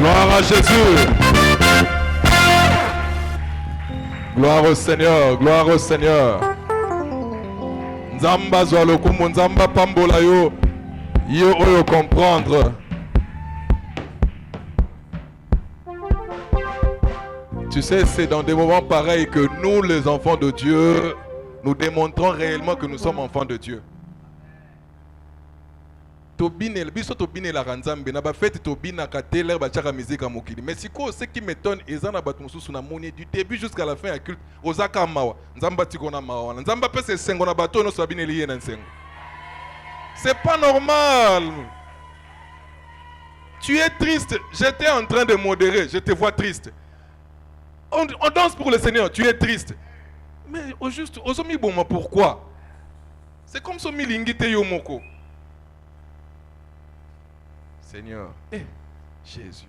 Gloire à Jésus. Gloire au Seigneur, gloire au Seigneur. Nzamba zwalokumu, nzamba pambola yo. Yo oyo comprendre. Tu sais, c'est dans des moments pareils que nous, les enfants de Dieu, nous démontrons réellement que nous sommes enfants de Dieu. Mais ce qui m'étonne, du début jusqu'à la fin, c'est pas normal. Tu es triste. J'étais en train de modérer. Je te vois triste. On danse pour le Seigneur. Tu es triste. Mais au juste, pourquoi? C'est comme ça, Milingite Yomoko. Seigneur, Jésus.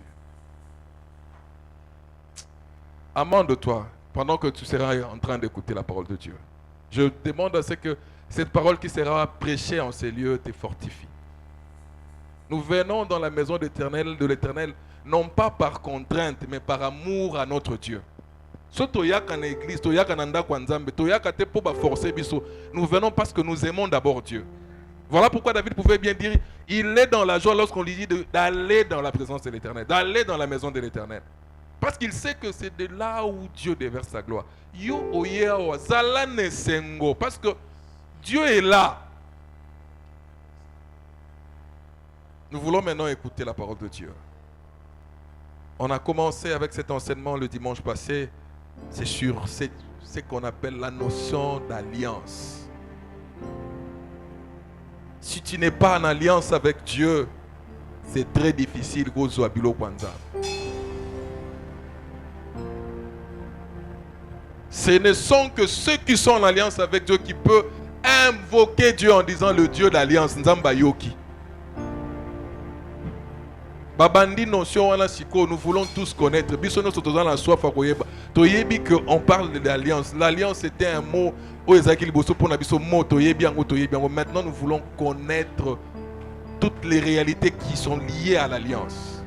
Amende-toi pendant que tu seras en train d'écouter la parole de Dieu. Je demande à ce que cette parole qui sera prêchée en ces lieux te fortifie. Nous venons dans la maison de l'Éternel, non pas par contrainte, mais par amour à notre Dieu. Nous venons parce que nous aimons d'abord Dieu. Voilà pourquoi David pouvait bien dire, il est dans la joie lorsqu'on lui dit d'aller dans la présence de l'Éternel, d'aller dans la maison de l'Éternel. Parce qu'il sait que c'est de là où Dieu déverse sa gloire. Parce que Dieu est là. Nous voulons maintenant écouter la parole de Dieu. On a commencé avec cet enseignement le dimanche passé. C'est sur ce qu'on appelle la notion d'alliance. Si tu n'es pas en alliance avec Dieu, c'est très difficile. Ce ne sont que ceux qui sont en alliance avec Dieu qui peuvent invoquer Dieu en disant le Dieu d'alliance. Nzamba Yoki. Babandi notion wana siko, nous voulons tous connaître. Bisono soto dans la soif akoyeba. Toyebi que on parle de l'alliance. L'alliance c'était un mot au ezakili boso pour na biso mot toyebi ango toyebi ango. Maintenant nous voulons connaître toutes les réalités qui sont liées à l'alliance.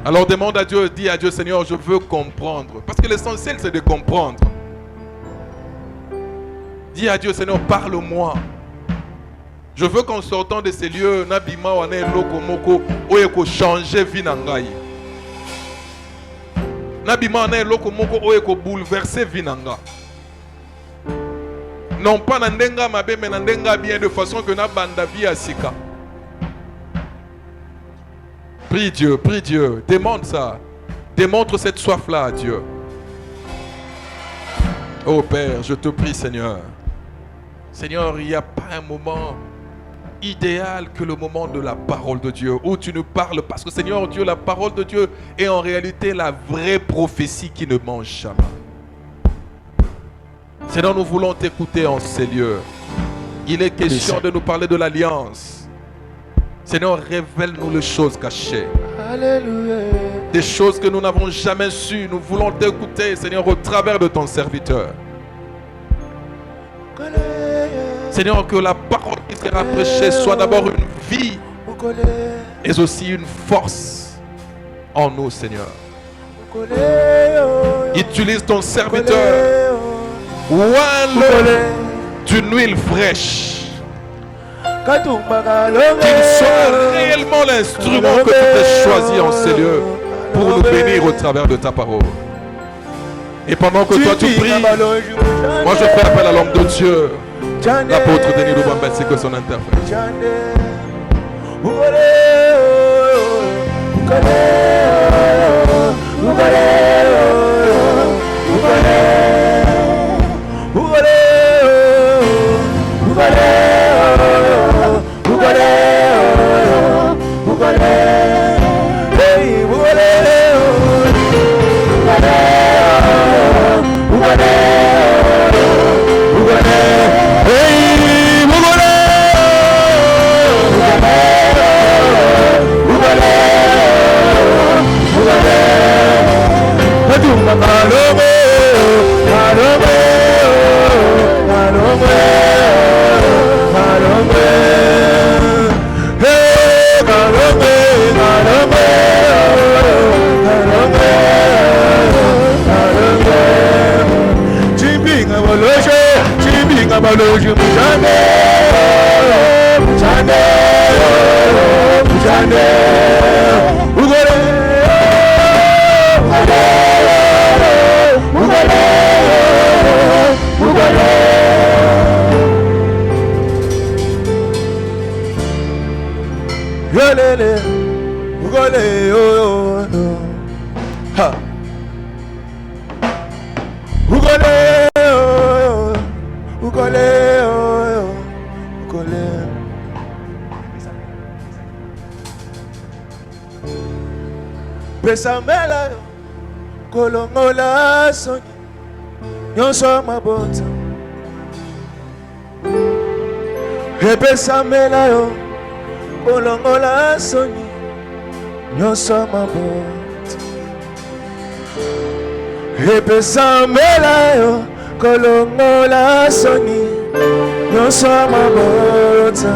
Alors demande à Dieu, dis à Dieu, Seigneur, je veux comprendre. Parce que l'essentiel c'est de comprendre. Dis à Dieu, Seigneur, parle-moi. Je veux qu'en sortant de ces lieux, Nabima wane loko moko oyeko changer vie nangai. Nabima wane loko moko oyeko bouleverser vie nanga. Non pas nandenga mabe mais nandenga bien de façon que nabanda vie asika. Prie Dieu, demande ça. Démontre cette soif-là à Dieu. Oh Père, je te prie Seigneur. Seigneur, il n'y a pas un moment idéal que le moment de la parole de Dieu où tu nous parles, parce que Seigneur Dieu, la parole de Dieu est en réalité la vraie prophétie qui ne mange jamais. Seigneur, nous voulons t'écouter en ces lieux. Il est question de nous parler de l'alliance. Seigneur, révèle-nous les choses cachées. Alléluia. Des choses que nous n'avons jamais su. Nous voulons t'écouter, Seigneur, au travers de ton serviteur. Seigneur, que la parole qui sera prêchée soit d'abord une vie et aussi une force en nous, Seigneur. Utilise ton serviteur. Ouvre-le d'une huile fraîche. Qu'il soit réellement l'instrument que tu as choisi en ces lieux pour nous bénir au travers de ta parole. Et pendant que toi tu pries, moi je fais appel à l'homme de Dieu. L'apôtre Denis Lubamba, c'est que son interprète. Ugole, oh, oh. Ha. Ugole, oh, oh. Ugole, oh, oh. Ugole. Pesamela, kolongola soni, nyonso mabota. Pesamela yo, kolongola soni, nyonso mabota. Pesamela yo, kolongola soni, nyonso mabota.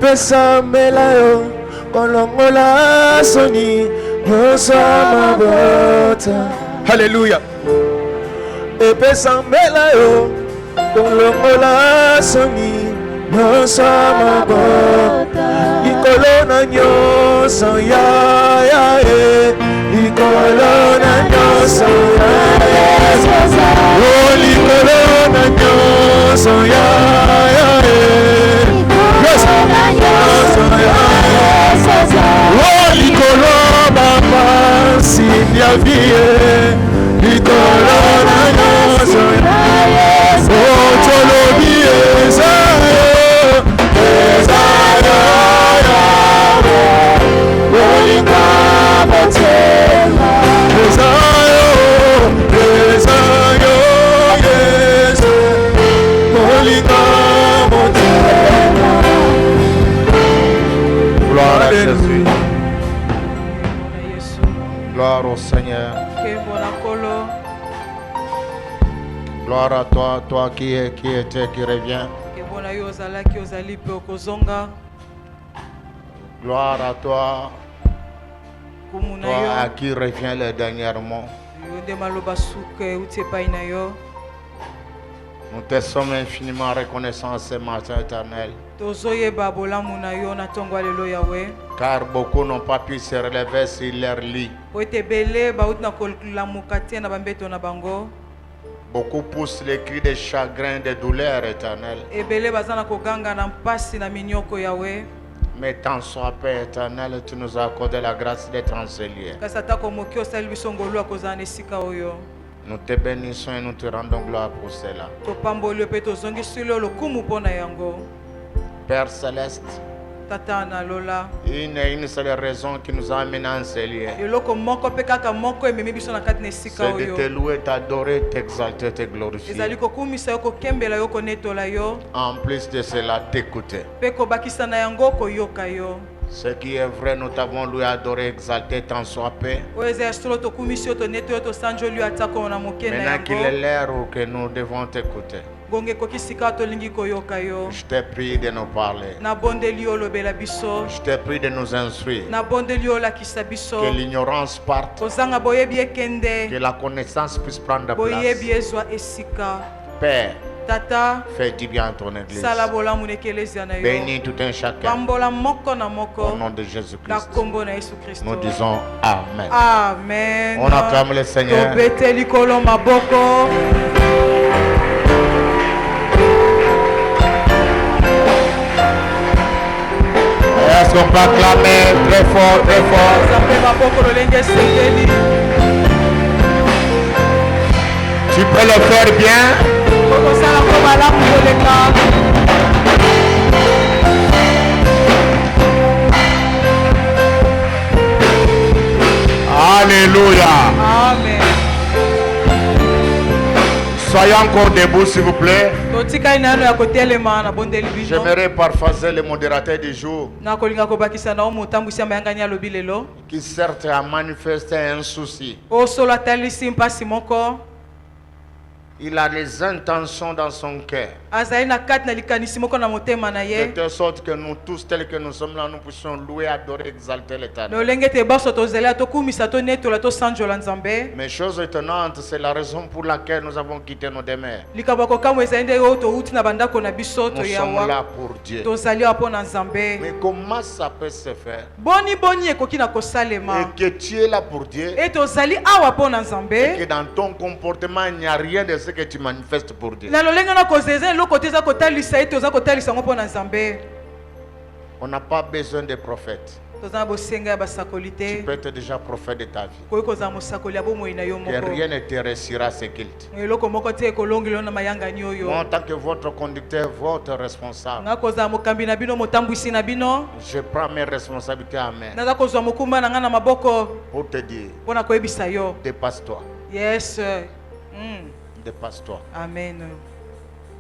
Pesamela yo, kolongola soni, nyonso mabota. Hallelujah. Pesamela yo, kolongola soni, nyonso mabota. Ikolona nyonso ya ya e, ikolona nyonso ya ya. Oh, ikolona nyonso ya ya e, ikolona nyonso ya ya. Oh, ikolona baba sinya vie, ikolona nyonso ya ya. Oh, tolobie zayo, zayo ya, olinga motema, zayo, zayo yes, olinga motema. Gloire à Jésus. Gloire au Seigneur. Gloire à toi, toi qui était, qui revient. Gloire à toi, toi à qui revient le dernièrement. Nous te sommes infiniment reconnaissants ce matin, éternel. Car beaucoup n'ont pas pu se relever sur leur lit. Beaucoup poussent les cris de chagrin, de douleur, éternel. Mais tant soit paix, éternel, tu nous as accordé la grâce d'être en ce lieu. Nous te bénissons et nous te rendons gloire pour cela. Père Céleste, une seule raison qui nous a amenés en ce lieu, c'est de te louer, t'adorer, t'exalter, te glorifier. En plus de cela, t'écouter. Ce qui est vrai, nous t'avons loué, adoré, exalté, tant soit paix. Maintenant qu'il est l'heure où que nous devons t'écouter, je te prie de nous parler. Je te prie de nous instruire. Que l'ignorance parte. Que la connaissance puisse prendre place. Père, Tata, fais du bien à ton église. Bénis tout un chacun. Au nom de Jésus-Christ. Nous disons Amen. Amen. On acclame le Seigneur. Est-ce qu'on peut acclamer très fort, très fort? Tu peux le faire bien. Alléluia. Amen. Soyez encore debout, s'il vous plaît. J'aimerais parphaser le modérateur du jour qui certes a manifesté un souci. Il a des intentions dans son cœur. De telle sorte que nous tous, tels que nous sommes là, nous puissions louer, adorer, exalter l'Éternel. Mais chose étonnante, c'est la raison pour laquelle nous avons quitté nos demeures. Nous sommes là pour Dieu. Mais comment ça peut se faire? Et que tu es là pour Dieu. Et que dans ton comportement, il n'y a rien de ce que tu manifestes pour Dieu. On n'a pas besoin de prophètes. Tu peux être déjà prophète de ta vie. Que rien ne te réussira ce qu'il dit. Moi, en tant que votre conducteur, votre responsable, je prends mes responsabilités à main pour te dire, dépasse-toi. Yes. Dépasse-toi. Amen.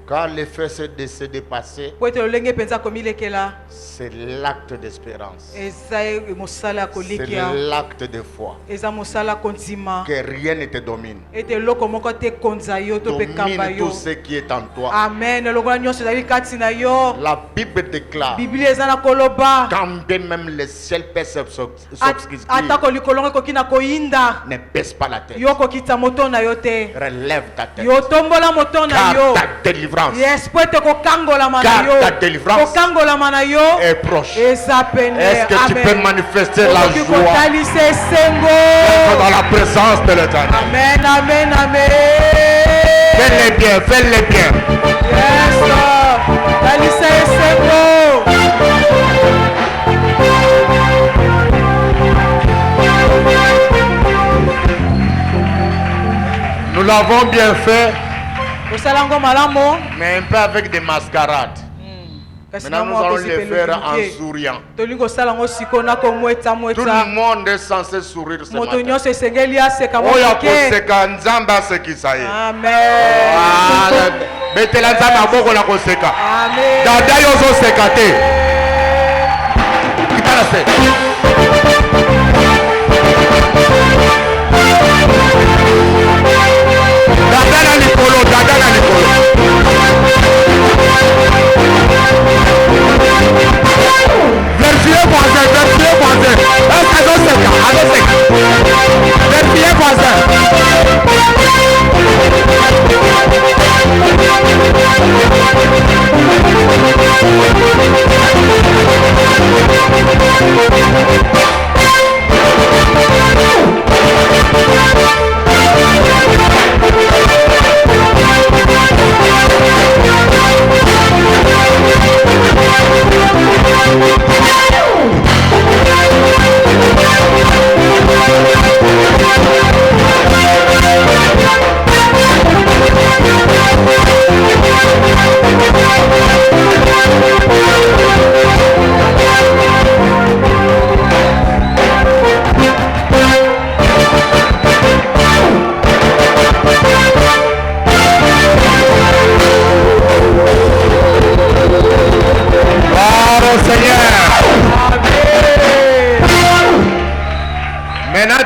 Quand le fait se dépasser, c'est l'acte d'espérance. C'est l'acte de foi. Que rien ne te domine. Domine tout ce qui est en toi. Amen. La Bible déclare, quand bien même le ciel peut s'obscurcir, ne baisse pas la tête. Relève ta tête. Car ta délivrance, yes, car ta délivrance est proche. Est-ce que tu peux manifester la joie dans la présence de l'Éternel? Amen, amen, amen. Fais-le bien, fais-le bien. Yes, Lord. Nous l'avons bien fait, mais un peu avec des mascarades. Maintenant, nous allons les faire en souriant. Tout le monde est censé sourire ce matin.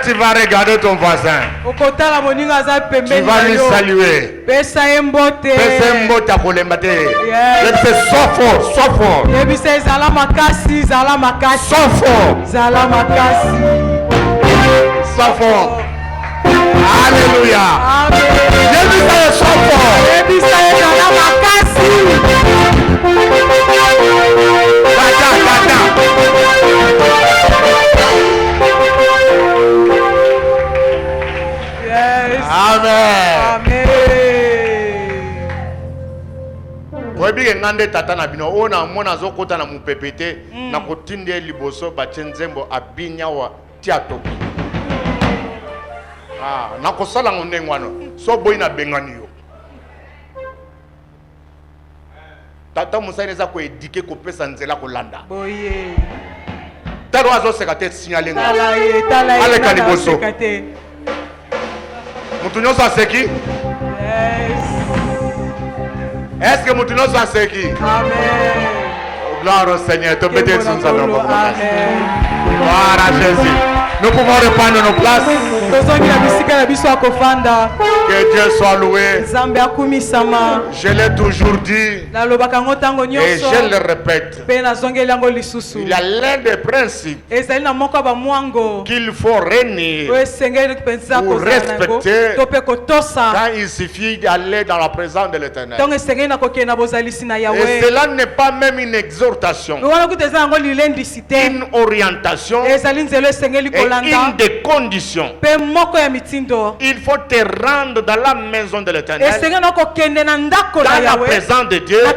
Tu vas regarder ton voisin. Tu vas lui saluer. Fais un mot pour le matin. C'est sois fort, sois fort. Sois fort. Sois fort. Alléluia. Sois fort. Amen. Amen. Ngande tata na bino ona mona zokota na mupepete na kotinde liboso bachenzembo abinya wa tiatoki. Na kosala ngondengwano so boy na bengani yo. Tata musane za ko edike ko pesa nzela ko landa. Boye. Taro azo sekate signaler nga. Tala ale kaliboso. Mutunyo sa seki? Yes. Est-ce que Mutunyo sa seki? Amen. Gloire au Seigneur. Te mettez sous sa main. Amen. Gloire à Jésus. Nous pouvons reprendre nos places. Que Dieu soit loué. Je l'ai toujours dit et je le répète. Il y a l'un des principes qu'il faut régner ou respecter quand il suffit d'aller dans la présence de l'Éternel. Et cela n'est pas même une exhortation, une orientation et une des conditions. Il faut te rendre dans la maison de l'Éternel, dans la présence de Dieu, en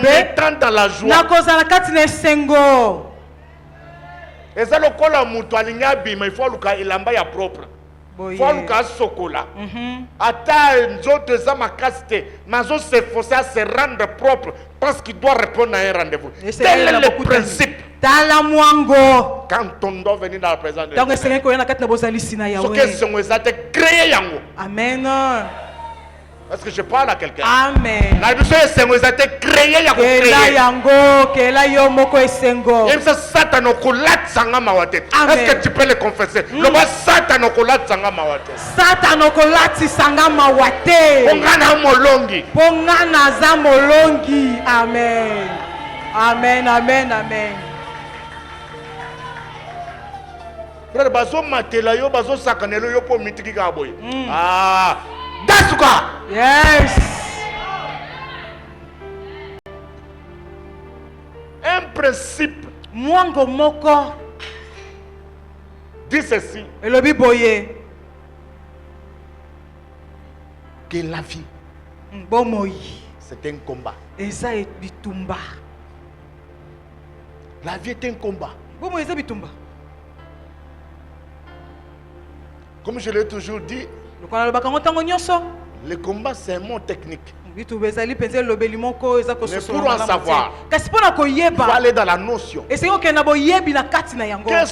étant dans la joie. Et ça, le col à Moutoualinia Bima, il faut que il y a propre. Il faut que sokola. Attends, les autres hommes à casser, mais ils s'efforcent à se rendre propre parce qu'il doit répondre à un rendez-vous. Tel est le principe. Quand on doit venir dans la présence de Dieu, ce que c'est créé. Amen. Est-ce que je parle à quelqu'un? Amen. La mission est créé. Est-ce que tu peux le confesser? Le roi Satan Amen. Amen. Amen. Amen. Frère, bazo matela yo bazo sakanelo yo po mitiki ka boy. Ah, that's quoi? Yes. Un principe Mwango moko dit ceci, elobi boye que la vie bomoi c'est un combat. eza bitumba. La vie est un combat. Bomoi eza bitumba. Comme je l'ai toujours dit, le combat c'est un mot technique. Mais pour en savoir, il faut aller dans la notion. Qu'est-ce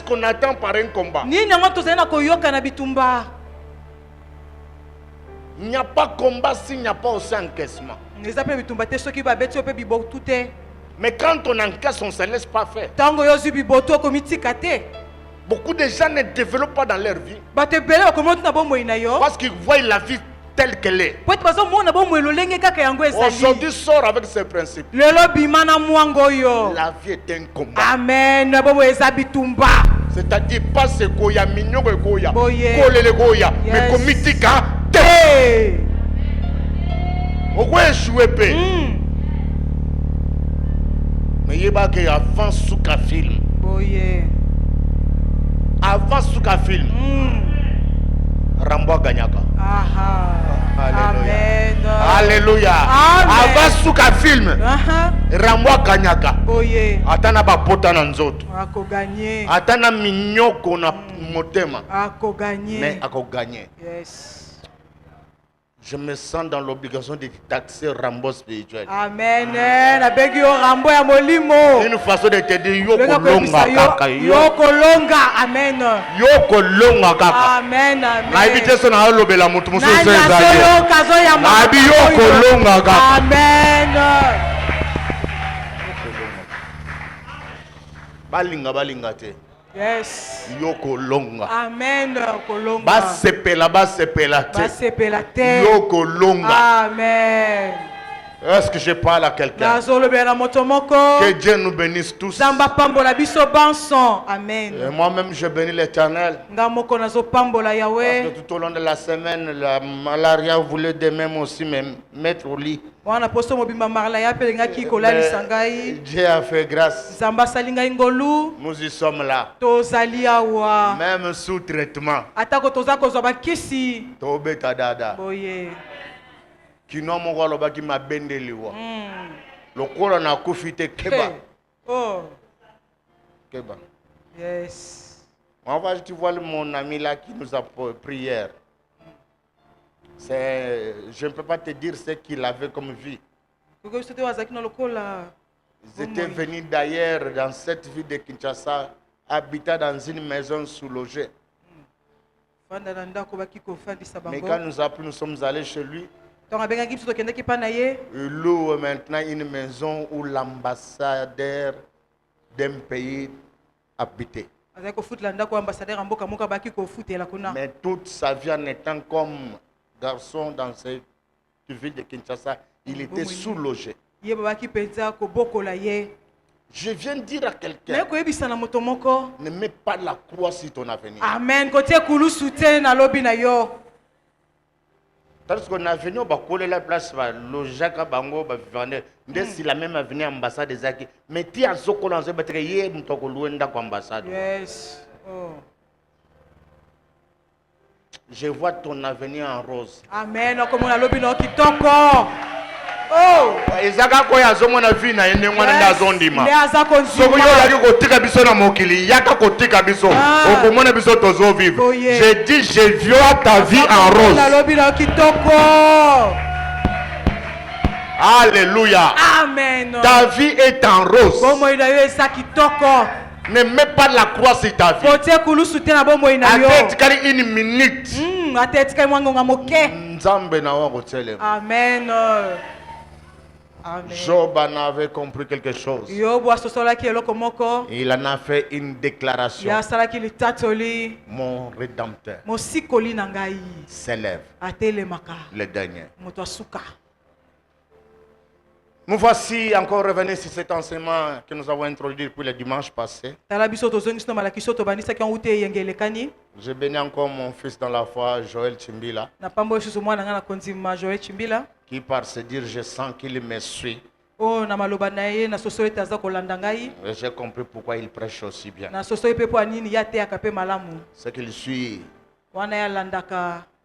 qu'on attend par un combat? Il n'y a pas de combat s'il n'y a pas aussi encaissement. Mais quand on encaisse, on ne se laisse pas faire. Beaucoup de gens ne développent pas dans leur vie parce qu'ils voient la vie telle qu'elle est. Aujourd'hui, sort avec ce principe. La vie est un combat. Amen. C'est-à-dire pas ce qu'il y a mignon que il y a, mais comme mitika te. On va échouer pe. Mais il y a que avant souka film. Avant souka film. Rambo Ganyaka. Amen. Alléluia. Avant souka film. Rambo Ganyaka. Atana ba pota na nzoto. Atana minyoko na motema. Mais ako gagner. Yes. Je me sens dans l'obligation de taxer Rambo spirituel. Amen. Rambo ya molimo. Une façon de te dire yoko longa kaka. Yoko longa. Amen. Yoko longa kaka. Amen. Amen. Na ibiteso na lobela mutu musu seza. Na bi yoko longa kaka. Amen. Balinga te. Yes. Yoko longa. Amen. Kolonga. Basepela te. Yoko longa. Amen. Est-ce que je parle à quelqu'un? Que Dieu nous bénisse tous. Amen. Et moi-même, je bénis l'Éternel. Parce que tout au long de la semaine, la malaria voulait de même aussi me mettre au lit. Dieu a fait grâce. Nous y sommes là. Même sous traitement. Kino mongo loba ki mabendeliwa. Lokola na kufite keba. Keba. Yes. Tu vois mon ami là qui nous a prié. Je ne peux pas te dire ce qu'il avait comme vie. Ils étaient venus d'ailleurs dans cette ville de Kinshasa, habitant dans une maison sous-logée. Mais quand nous sommes allés chez lui, il loue maintenant une maison où l'ambassadeur d'un pays habitait. Mais toute sa vie en étant comme garçon dans cette ville de Kinshasa, il était sous-logé. Je viens dire à quelqu'un, ne mets pas la croix sur ton avenir. Amen. Parce qu'on a venu au coller la place, le Jacques Bango, si la même avenue ambassade des Aki. Mais tu as ce qu'on a fait, tu as ambassade. Yes. Oh. Je vois ton avenir en rose. Amen. Okomona lobi no kitoko. Oh. Ezaka ko ya zomo na vie na ene ngwana nda zondima. Ne aza konzima. Soko yo la ko tika biso na mokili, yaka ko tika biso. Okomona biso tozo vivre. Je dis je vois ta vie en rose. Na lobi no kitoko. Alléluia. Amen. Ta vie est en rose. Bomo ina yo esa kitoko. Ne mets pas la croix sur ta vie. Pote kulusu tena bomo ina yo. Attends kali une minute. Atetika mwango ngamoke. Nzambe na wa kotelema. Amen. Amen. Job en avait compris quelque chose. Yobu asosolaki eloko moko. Il en a fait une déclaration. Ya salaki litatoli. Mon rédempteur Mosikoli na ngai. s'élève. Atelemaka. Le dernier. Moto asuka. Nous voici encore revenus sur cet enseignement que nous avons introduit depuis le dimanche passé. Je bénis encore mon fils dans la foi, Joël Chimbila, qui par se dire je sens qu'il me suit. Et j'ai compris pourquoi il prêche aussi bien. C'est qu'il suit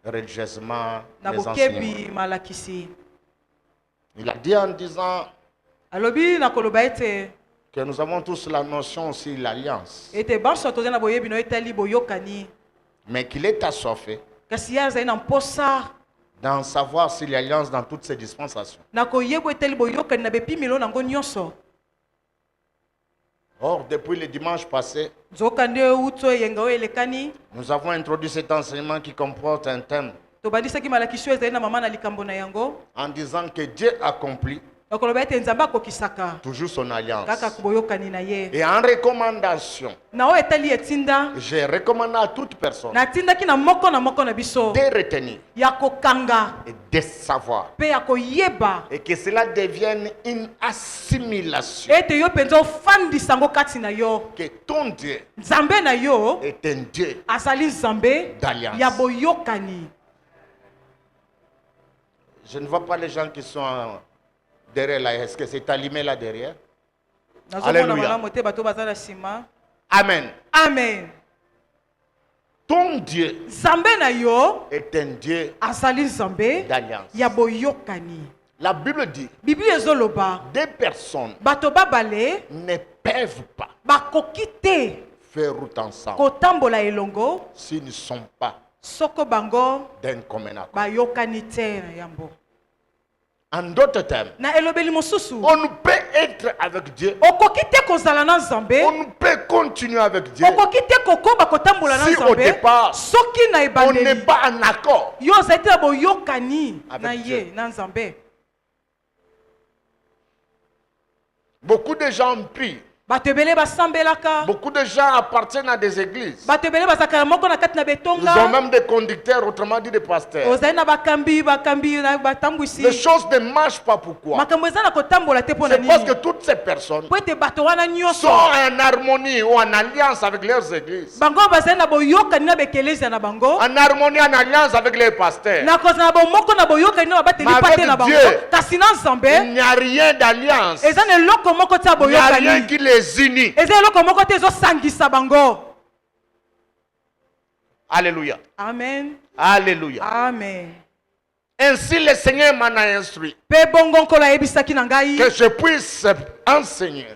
religieusement les enseignements. Il a dit en disant que nous avons tous la notion aussi de l'alliance. Mais qu'il est assoiffé d'en savoir si l'alliance dans toutes ses dispensations. Or, depuis le dimanche passé, nous avons introduit cet enseignement qui comporte un thème en disant que Dieu accomplit toujours son alliance. Et en recommandation, j'ai recommandé à toute personne de retenir et de savoir et que cela devienne une assimilation. Que ton Dieu est un Dieu d'alliance. Je ne vois pas les gens qui sont derrière là. Est-ce que c'est allumé là derrière? Alléluia. Amen. Amen. Ton Dieu est un Dieu d'alliance. La Bible dit des personnes ne peuvent pas faire route ensemble s'ils ne sont pas d'un commun accord. En d'autres termes, on ne peut être avec Dieu, on ne peut continuer avec Dieu si au départ on n'est pas en accord avec Dieu. Beaucoup de gens prient. Beaucoup de gens appartiennent à des églises. Ils ont même des conducteurs, autrement dit des pasteurs. Les choses ne marchent pas. Pourquoi? C'est parce que toutes ces personnes sont en harmonie ou en alliance avec leurs églises. En harmonie, en alliance avec les pasteurs. Mais avec Dieu, il n'y a rien d'alliance. Il n'y a rien qui les unis. Alléluia. Amen. Alléluia. Amen. Ainsi le Seigneur m'en a instruit que je puisse enseigner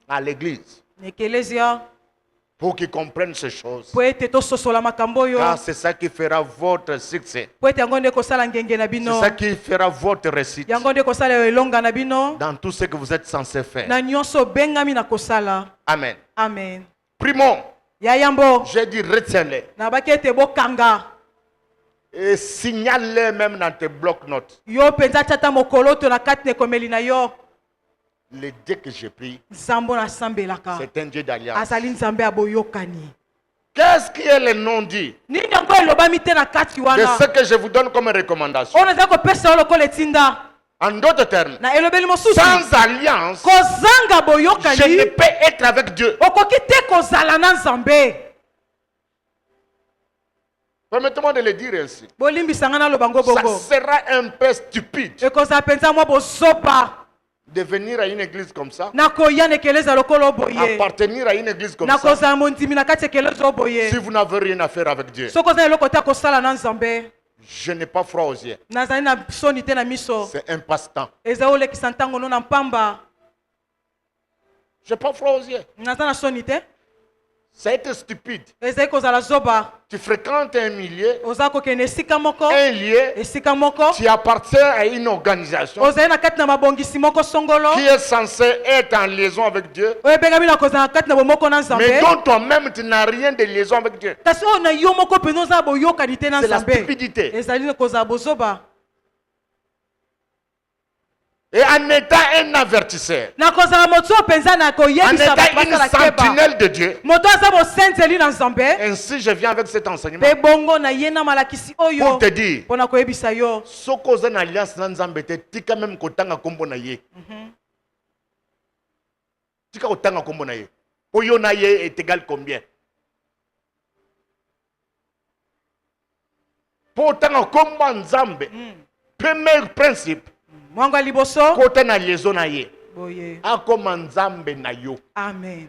à l'église pour qu'ils comprennent ces choses. Car c'est ça qui fera votre succès. C'est ça qui fera votre réussite dans tout ce que vous êtes censé faire. Amen. Amen. Primons. J'ai dit retiens-les. Et signale-les même dans tes blocs-notes. Le Dieu que j'ai pris, c'est un Dieu d'alliance. Qu'est-ce qui est le nom dit de ce que je vous donne comme recommandation? En d'autres termes, sans alliance, je ne peux être avec Dieu. Permettez-moi de le dire ainsi. Ça sera un peu stupide de venir à une église comme ça, appartenir à une église comme ça, si vous n'avez rien à faire avec Dieu, je n'ai pas froid aux yeux. C'est un passe-temps. Je n'ai pas froid aux yeux. Ça a été stupide. Tu fréquentes un milieu, un lieu, tu appartiens à une organisation qui est censée être en liaison avec Dieu, mais dont toi-même tu n'as rien de liaison avec Dieu. C'est la stupidité. Et en étant un avertisseur, en étant une sentinelle de Dieu, ainsi je viens avec cet enseignement pour te dire, ce qu'on a une alliance dans Nzambe, tu quand même kotanga kombo na ye. Tu kotanga kombo na ye. Oyo na ye est égal combien? Pour tanga kombo Nzambe, premier principe. Kote na liaison na ye. Akoma Nzambe na yo. Amen.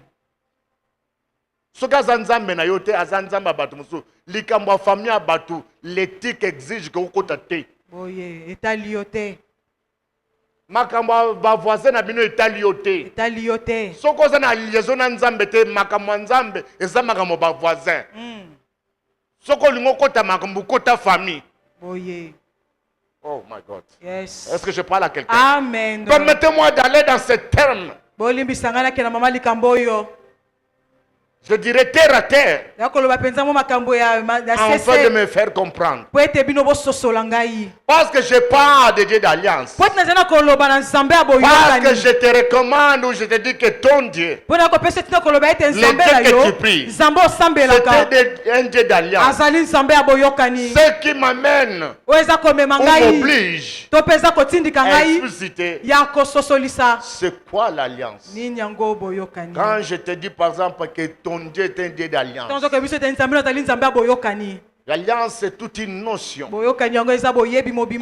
Soka Nzambe na yo te azanzamba batu musu. Likambo famille batu, l'éthique exige que ukota te. Etaliote. Makambo ba voisin na bino etaliote. Etaliote. Soko za na liaison na Nzambe te makambo Nzambe eza makambo ba voisin. Soko lingo kota makambo kota famille. Oh my God. Yes. Est-ce que je parle à quelqu'un? Amen. Permettez-moi d'aller dans ces termes. Je dirais terre à terre, afin de me faire comprendre. Parce que je parle de Dieu d'alliance. Parce que je te recommande ou je te dis que ton Dieu, le Dieu que tu pries, c'est un Dieu d'alliance. Ce qui m'amène ou m'oblige à expliciter c'est quoi l'alliance. Quand je te dis par exemple que ton Dieu est un Dieu d'alliance, l'alliance c'est toute une notion. Comme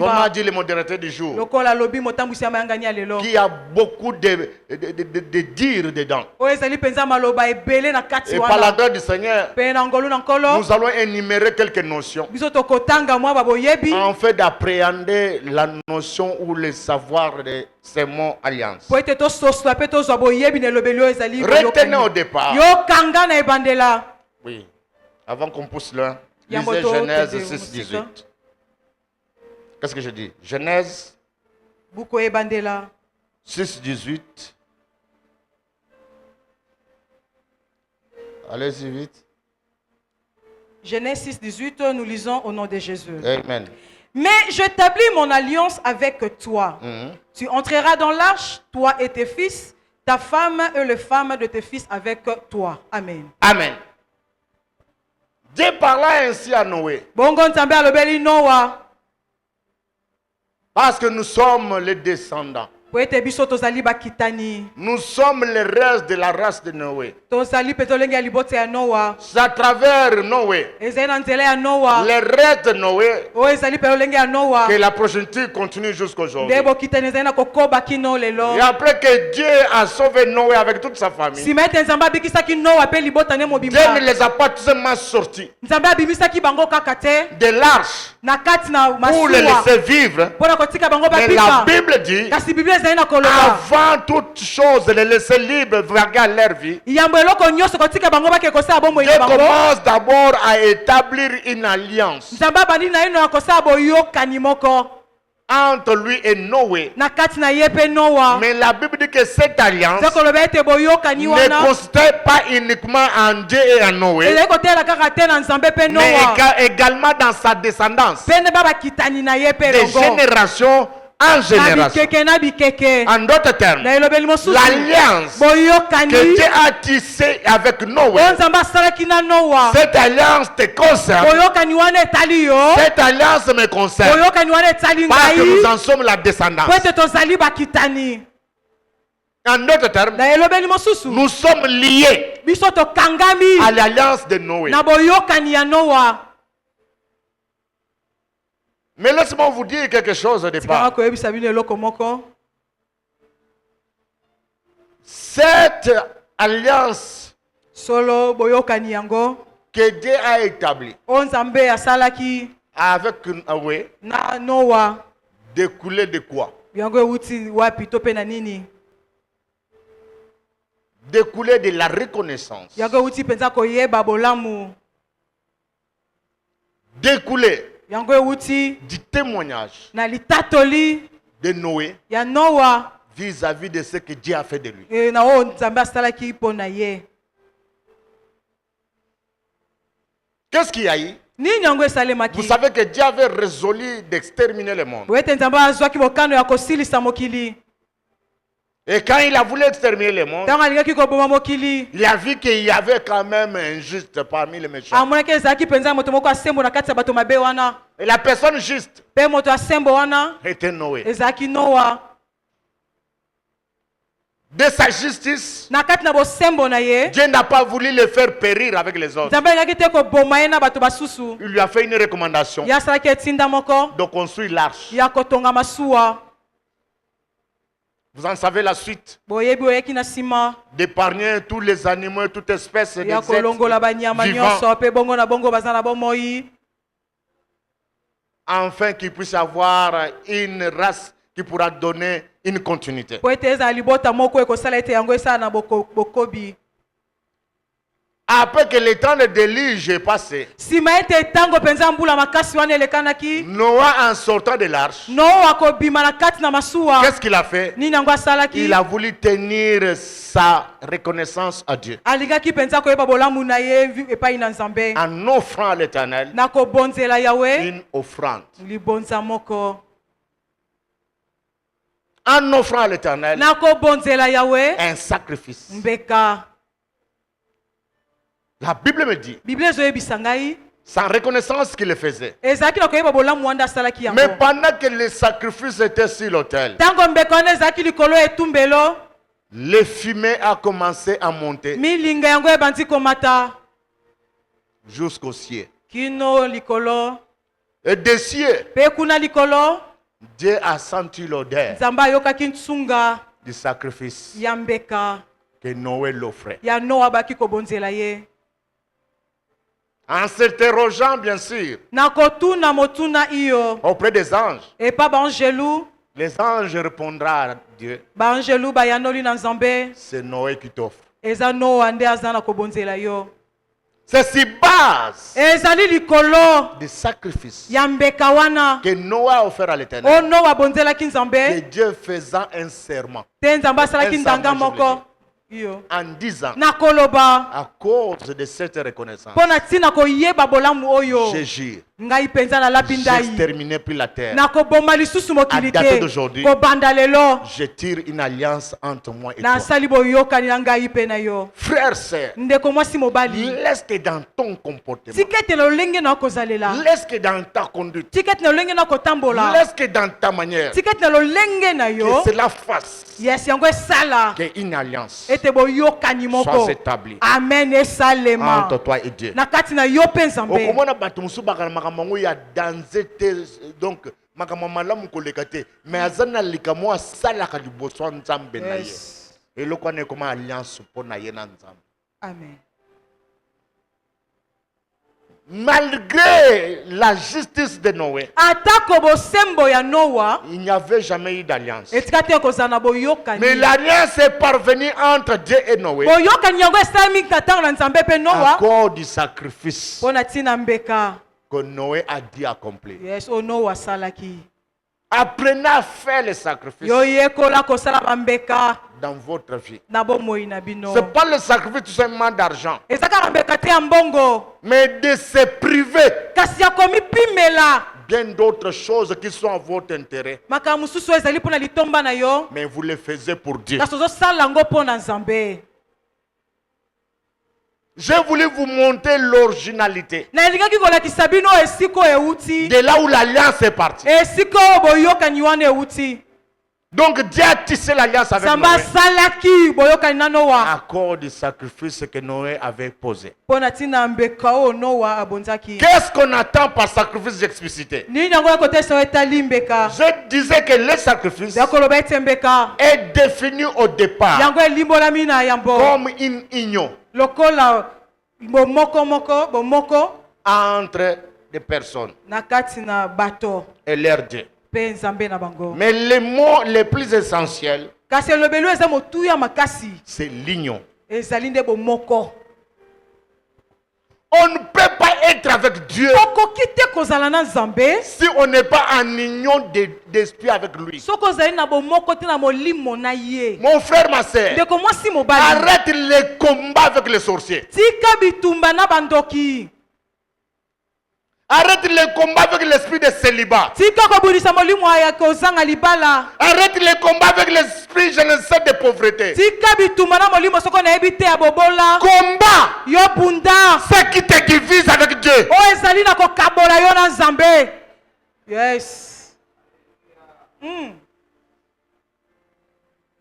a dit le modérateur du jour, qui a beaucoup de dire dedans. Et par la grâce du Seigneur, nous allons énumérer quelques notions en fait d'appréhender la notion ou le savoir de ces mots alliance. Retenez au départ. Oui, avant qu'on pousse là. Lisez Genèse 6.18. Qu'est-ce que je dis? Genèse 6.18. Allez-y vite. Genèse 6.18, nous lisons au nom de Jésus. Amen. Mais j'établis mon alliance avec toi. Tu entreras dans l'arche, toi et tes fils, ta femme et les femmes de tes fils avec toi. Amen. Amen. Dieu parla ainsi à Noé. Parce que nous sommes les descendants. Nous sommes les restes de la race de Noé. C'est à travers Noé, les restes de Noé, que la progéniture continue jusqu'aujourd'hui. Et après que Dieu a sauvé Noé avec toute sa famille, Dieu ne les a pas tout simplement sortis de l'arche pour les laisser vivre. Mais la Bible dit, avant toute chose, de les laisser libres, vaguer leur vie, Dieu commence d'abord à établir une alliance entre lui et Noé. Mais la Bible dit que cette alliance ne consistait pas uniquement en Dieu et en Noé, mais également dans sa descendance, de génération en génération. En d'autres termes, l'alliance que Dieu a tissée avec Noé, cette alliance te concerne, cette alliance me concerne, parce que nous en sommes la descendance. En d'autres termes, nous sommes liés à l'alliance de Noé. Mais laissez-moi vous dire quelque chose au départ. Cette alliance solo boyokani yango que Dieu a établie onzambe asalaki avec Noé na Noa découlait de quoi? yango euti wapi to pe na nini? Découlait de la reconnaissance. Yango euti penza koyeba bolamu. Découlait yango euti du témoignage na litatoli de Noé ya Noa vis-à-vis de ce que Dieu a fait de lui. e na o nzambe asalaki pona ye. Qu'est-ce qu'il y a eu? Nini yango esalemaki? Vous savez que Dieu avait résolu d'exterminer le monde. Wete nzambe azwaki bokano ya kosilisa mokili. Et quand il a voulu exterminer le monde, Ntango alingaki koboma mokili, il a vu qu'il y avait quand même un juste parmi les méchants. amonaki ezalaki penza moto moko asembo na kati ya bato mabe wana. Et la personne juste Pe moto asembo wana était Noé. ezalaki Noa. De sa justice, Na kati na bosembo na ye, Dieu n'a pas voulu le faire périr avec les autres. nzambe alingaki te koboma ye na bato basusu. Il lui a fait une recommandation Ye asalaki etinda moko de construire l'arche. ya kotonga masuwa. Vous en savez la suite. Boyebi oyeki na nsima D'épargner tous les animaux et toute espèce de ya kolongola banyama vivants, nyonso pe bongo na bongo baza na bomoi, afin qu'il puisse avoir une race qui pourra donner une continuité. po ete ezala libota moko ekosala ete yango esala na bokobi. Après que le temps de déluge est passé, Nsima ete ntango penza mbula makasi wana elekanaki, Noah, en sortant de l'arche, Noa akobima na kati na masuwa. qu'est-ce qu'il a fait? Nini yango asalaki? Il a voulu tenir sa reconnaissance à Dieu Alingaki penza koyeba bolamu na ye epai na nzambe. en offrant à l'Éternel Na kobonzela yawe une offrande. libonza moko. En offrant à l'Éternel Na kobonzela yawe un sacrifice. mbeka. La Bible me dit, Bible ezoyebisa ngai sans reconnaissance qu'il le faisait. ezalaki na koyeba bolamu wanda asalaki yango. Mais pendant que le sacrifice était sur l'autel, Ntango mbeka wana ezalaki likolo ya etumbelo, le fumet a commencé à monter milinga yango ebandi komata jusqu'au ciel. kino likolo. Et des cieux, Pe kuna likolo Dieu a senti l'odeur nzambe ayokaki nsunga du sacrifice ya mbeka que Noé l'offrait. ya Noa baki kobonzela ye. En s'interrogeant, bien sûr, Na kotuna motuna iyo auprès des anges, epa baangelu, les anges répondront à Dieu, baangelu bayanoli na nzambe c'est Noé qui t'offre. eza Noa nde aza na kobonzela yo. C'est si base Ezali likolo du sacrifice ya mbeka wana que Noé a offert à o l'Éternel, Noa abonzelaki que nzambe Dieu faisant un serment te nzambe asalaki Un ndanga serment, je moko iyo en disant, na koloba à cause de cette reconnaissance, mpo na ntina koyeba bolamu oyo je jure, ngai mpenza nalapi ndai j'extermine plus la terre. nakoboma lisusu mokili À date te d'aujourd'hui, kobanda lelo Je tire une alliance entre moi et toi. nasali boyokani na ngai mpe na yo. Frère, sœur, Ndeko mwasi mobali, laisse que dans ton comportement, tika ete na lolenge na kozalela, laisse que dans ta conduite, tika ete na lolenge na kotambola, laisse que dans ta manière, tika ete na lolenge na yo, que cela fasse yes yango esala qu'une alliance ete boyokani moko soit établie amen esalema entre toi et Dieu. na kati na yo mpe nzambe. Okomona bato mosusu bakala makambo yango ya danger te, donc makambo malamu koleka te, mais aza na likambo asalaka liboso ya nzambe na ye. Yes. Eloko wana ekoma alliance mpo na ye na nzambe. Amen. Malgré la justice de Noé, Atako bosembo ya Noa il n'y avait jamais eu d'alliance. etika te kozala na boyokani. Mais l'alliance est parvenue entre Dieu et Noé Boyokani yango esalami na ntango na nzambe mpe à Noa cause du sacrifice mpo na ntina mbeka. que Noé a dû accomplir. Yes, o Noa asalaki. Apprenez à faire le sacrifice Yo yekola kosala bambeka dans votre vie. na bomoi na bino. Ce n'est pas le sacrifice tout simplement d'argent, Eza kaka mbeka te ya mbongo, mais de se priver kasi ya komipimela bien d'autres choses qui sont à votre intérêt. makambo mosusu ezali mpo na litomba na yo, Mais vous le faisiez pour Dieu. kasi ozosala yango mpo na nzambe. J'ai voulu vous montrer l'originalité Nalingaki kolakisa bino esika oyo euti, de là où l'alliance est partie. esika oyo boyokani wana euti. Donc Dieu a tissé l'alliance avec Samba Noé. salaki boyoka na Noah. Accord du sacrifice que Noé avait posé. Pona tina mbeka o Noah abonzaki. Qu'est-ce qu'on attend par sacrifice d'explicité? Ni nango kote so etali mbeka. Je disais que le sacrifice Yakolo bete mbeka. est défini au départ Yango elimbola mina yambo. comme une union Lokola bomoko entre des personnes nakati na bato et leur Dieu. pe nzambe na bango. Mais les mots les plus essentiels, Kasi lobelo eza motuya makasi. c'est l'union. Ezali nde bomoko. On ne peut pas être avec Dieu Okoki te kozala na nzambe si on n'est pas en union d'esprit avec lui. soko ozali na bomoko te na molimo na ye. Mon frère, ma soeur, Ndeko mwasi mobali. arrête les combats avec les sorciers. Tika bitumba na bandoki. Arrête les combats avec l'esprit de célibat. Tika kobundisa molimo ya kozanga libala. Arrête les combats avec l'esprit, je ne sais, de pauvreté. Tika bitumba na molimo soko na ebite ya bobola. Combat Yo bunda. ce qui te divise avec Dieu. O ezali na kokabola yo na nzambe. Yes.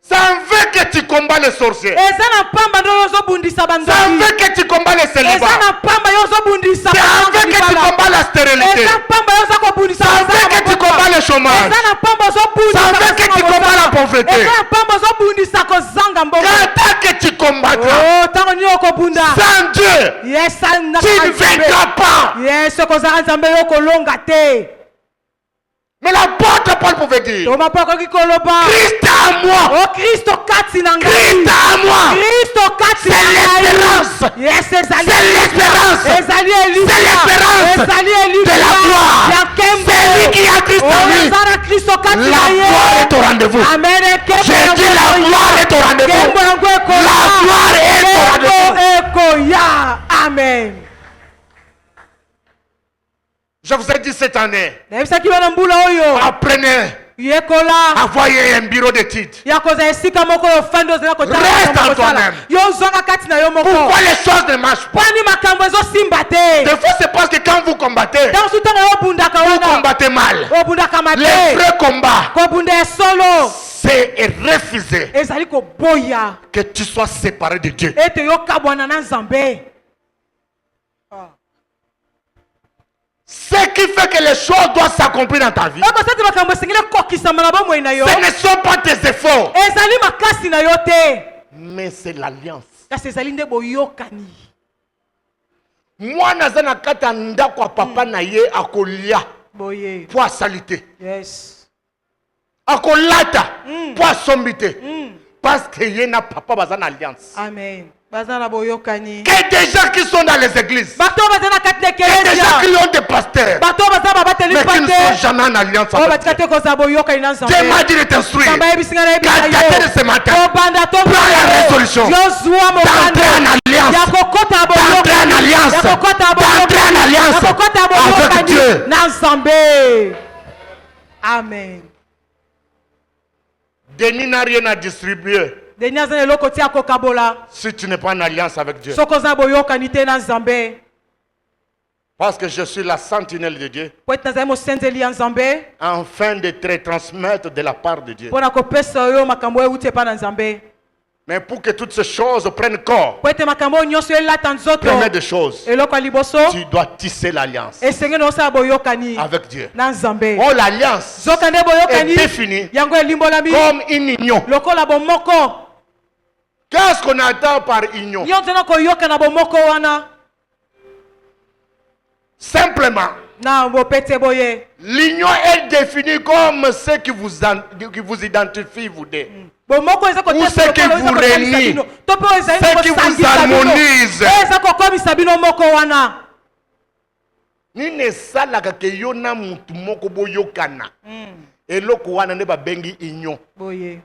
Ça veut que tu combats les sorciers. Eza na pamba ndo yo zobundisa Ça bandoki. veut que tu combats les Eza célibats. na pamba yo zobundisa Ça veut que tu combats la stérilité. Eza pamba yo zokobundisa. Ça veut que tu combats le chômage. Eza na pamba zobundisa. Ça veut que tu combats la pauvreté. Eza na pamba zobundisa kozanga mbongo. Quand que tu combattras Oh, tango ni okobunda. sans Dieu, Yes, na tu ne vaincras pas. Yes, kozanga nzambe yo kolonga te. Mais l'apôtre Paul pouvait dire, Toma poko kikoloba. Christ à moi. Oh Kristo kati na ngai. Christ à moi. Kristo kati na C'est ngai. l'espérance. Yes, ezali. C'est l'espérance. Ezali Elisa. C'est l'espérance Ezali Elisa. de la gloire. Ya kembo. C'est lui qui a Christ en lui. Ezara Kristo kati na La ye. gloire est au rendez-vous. Amen. J'ai dit la gloire est au rendez-vous. Kembo yango ekoya. La gloire est au rendez-vous. Kembo ekoya. Amen. Je vous ai dit cette année, Nayebisaki bana mbula oyo. apprenez Yekola. à voyer un bureau d'études. Ya koza esika moko yo fando ozala kotala. Reste en toi-même. Yo zonga kati na yo moko. Pourquoi les choses ne marchent pas? Kwani makambo ezosimba te. Des fois, c'est parce que quand vous combattez, Dans ce temps obundaka vous wana. combattez mal. Obundaka Les mate. vrais combats, Kobunda solo. c'est refuser Ezali ko boya. que tu sois séparé de Dieu. Ete yo kabwana na nzambe. Ce qui fait que les choses doivent s'accomplir dans ta vie, Eko sati makambo sengile kokisama na bomwe na yo. ce ne sont pas tes efforts, Ezali makasi na yo te. mais c'est l'alliance. Kasi ezali nde boyokani. Moi, naza na kati ya ndako ya papa na ye akolia Boye. po asali te, Yes. akolata po asombi te, parce que ye na papa baza na alliance. Amen. Baza na boyokani. Que des gens qui sont dans les églises, Bato baza na kati na que des gens ekelezia. qui ont des pasteurs, Bato baza babateli mais qui ne sont pate. jamais en alliance Oh avec Dieu. batika te koza boyokani na nzambe. Dieu m'a dit de t'instruire. Nzambe yebisinga na yebisa Quand dater de ce matin, prends la résolution d'entrer en alliance, d'entrer en alliance, d'entrer en alliance avec Dieu. na nzambe. Amen. Denis n'a rien à distribuer Denis azana eloko ti akokabola. si tu n'es pas en alliance avec Dieu. Soko za boyokani te na nzambe. Parce que je suis la sentinelle de Dieu, Po ete nazali mosenzeli ya nzambe. afin de te transmettre de la part de Dieu. Po na kopesa yo makambo euti epa na nzambe. Mais pour que toutes ces choses prennent corps, Po ete makambo nyonso elata nzoto. première des choses, Eloko ya liboso. tu dois tisser l'alliance Esengeli osala boyokani avec Dieu. na nzambe. Oh, l'alliance Zoka nde est boyokani. définie Yango elimbolami. comme une union. Lokola bomoko. Qu'est-ce qu'on attend par union? Nyonso na koyoka na bomoko wana. Simplement, Na bopete boye. l'union est définie comme ce qui vous identifie, vous deux. Bomoko eza Ou ce qui vous réunit, ce qui vous harmonise. Eza kokomisa bino moko wana. Nini esalaka ke yo na mutu moko boyokana. Eloko wana nde babengi union. Boye.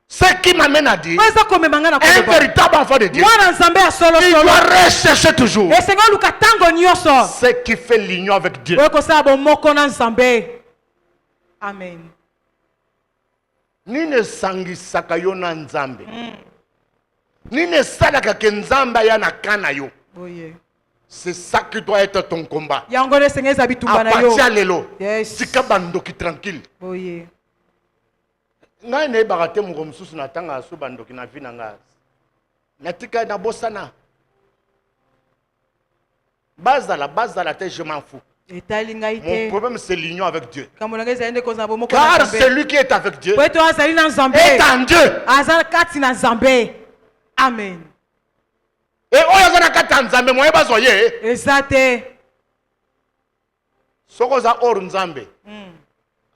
Ce qui m'amène à dire, Eza komemanga na un koba. véritable enfant de Dieu, Mwana nzambe ya solo il solo. doit rechercher toujours Esenga luka tango nyonso. ce qui fait l'union avec Dieu. Boye kosala bomoko na nzambe. Amen. Nini esangisaka yo na nzambe. Nini esalaka ke nzambe aya na kana yo. Boye. C'est ça qui doit être ton combat. À partir de l'élo. Yes. Tika bandoki tranquille. Oui. Ngai ne barate mu komsusu na tanga su bandoki na vina nga. Natika na bosana. Bazala te je m'en fous. Mon problème c'est l'union avec Dieu. Car celui qui est avec Dieu est en Dieu. Amen. Et oyazana katanzambe moye bazoye. Exacte. Sokoza or nzambe.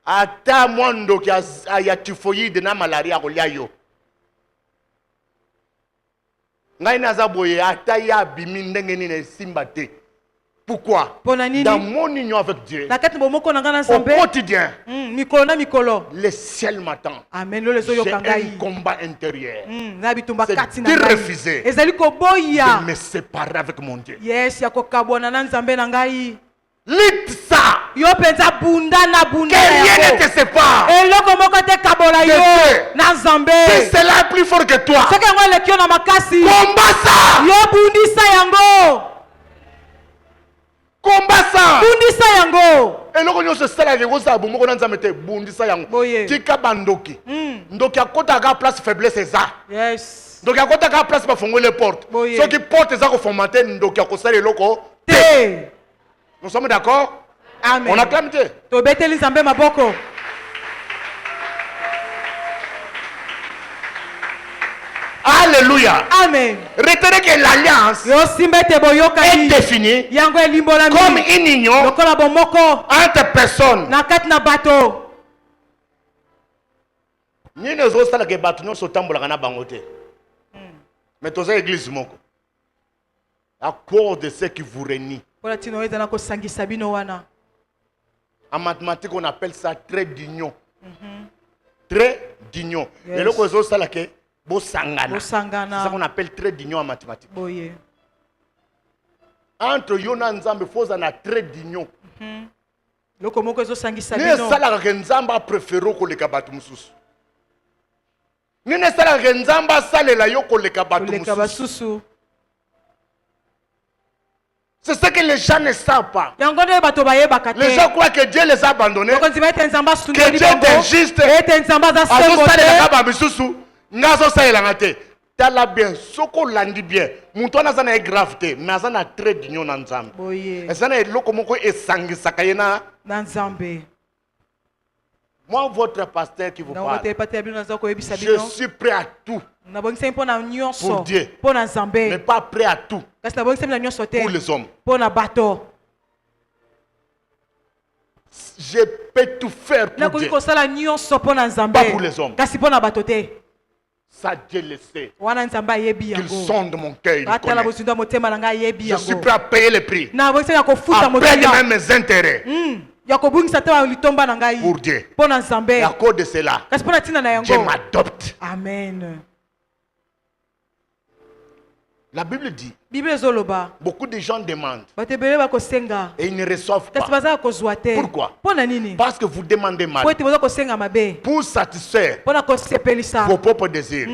Ata mondo ki ya typhoïde na malaria ko liayo. Ngai naza boye ata ya bimi ndenge nini simba te. Pourquoi? Dans mon union avec Dieu, au quotidien, le ciel m'attend. J'ai un combat intérieur. C'est de refuser de me séparer avec mon Dieu. Lit ça. Que rien ne te sépare de Dieu. Si cela est plus fort que toi, combat ça. Combat ça. Bundisa yango. Et le konyo se sala ke ko sa bo mo ko nza mete bundisa yango. Tika bandoki. Ndoki akota ka place faiblesse ça. Yes. Ndoki akota ka place ba fongoler porte. Ceux qui porte ça ko formater ndoki akosala loko. Te. Nous sommes d'accord? Amen. On acclame Dieu. To beteli nzambe maboko. Alléluia. Amen. Retenez que l'alliance est définie comme une union entre personnes. Ni ne zo sala ke batu nyonso tambola na bango te. Mais toza église moko. À cause de ce qui vous réunit. En mathématiques on appelle ça trait d'union. Trait d'union. Et le ko zo sala ke Bosangana. C'est ça qu'on appelle trait d'union en mathématiques. Entre Yona Nzambe, il faut un trait d'union. Ne sala ke Nzamba préféré ko le kabatu mususu. Ne sala ke Nzamba salela yo ko le kabatu mususu. C'est ce que les gens ne savent pas. Les gens croient que Dieu les a abandonnés. Que Dieu est injuste. Ngazo saïla te. Tala bien, soko landi bien. Muntu anazana e gravité, mais azana trait d'union na Nzambe. Ezana eloko moko esangisa kayena na Nzambe. Moi votre pasteur qui vous parle. Je suis prêt à tout. Pour Dieu. Mais pas prêt à tout. Pour les hommes. Je peux tout faire pour Dieu. Pas pour les hommes. Ça Dieu le sait. Qu'il sonde mon cœur. Je suis prêt à payer le prix. À perdre même mes intérêts. Pour Dieu. Et à cause de cela, Dieu m'adopte. Amen. La Bible dit, beaucoup de gens demandent et ils ne reçoivent pas. Pourquoi? Parce que vous demandez mal pour satisfaire vos propres désirs.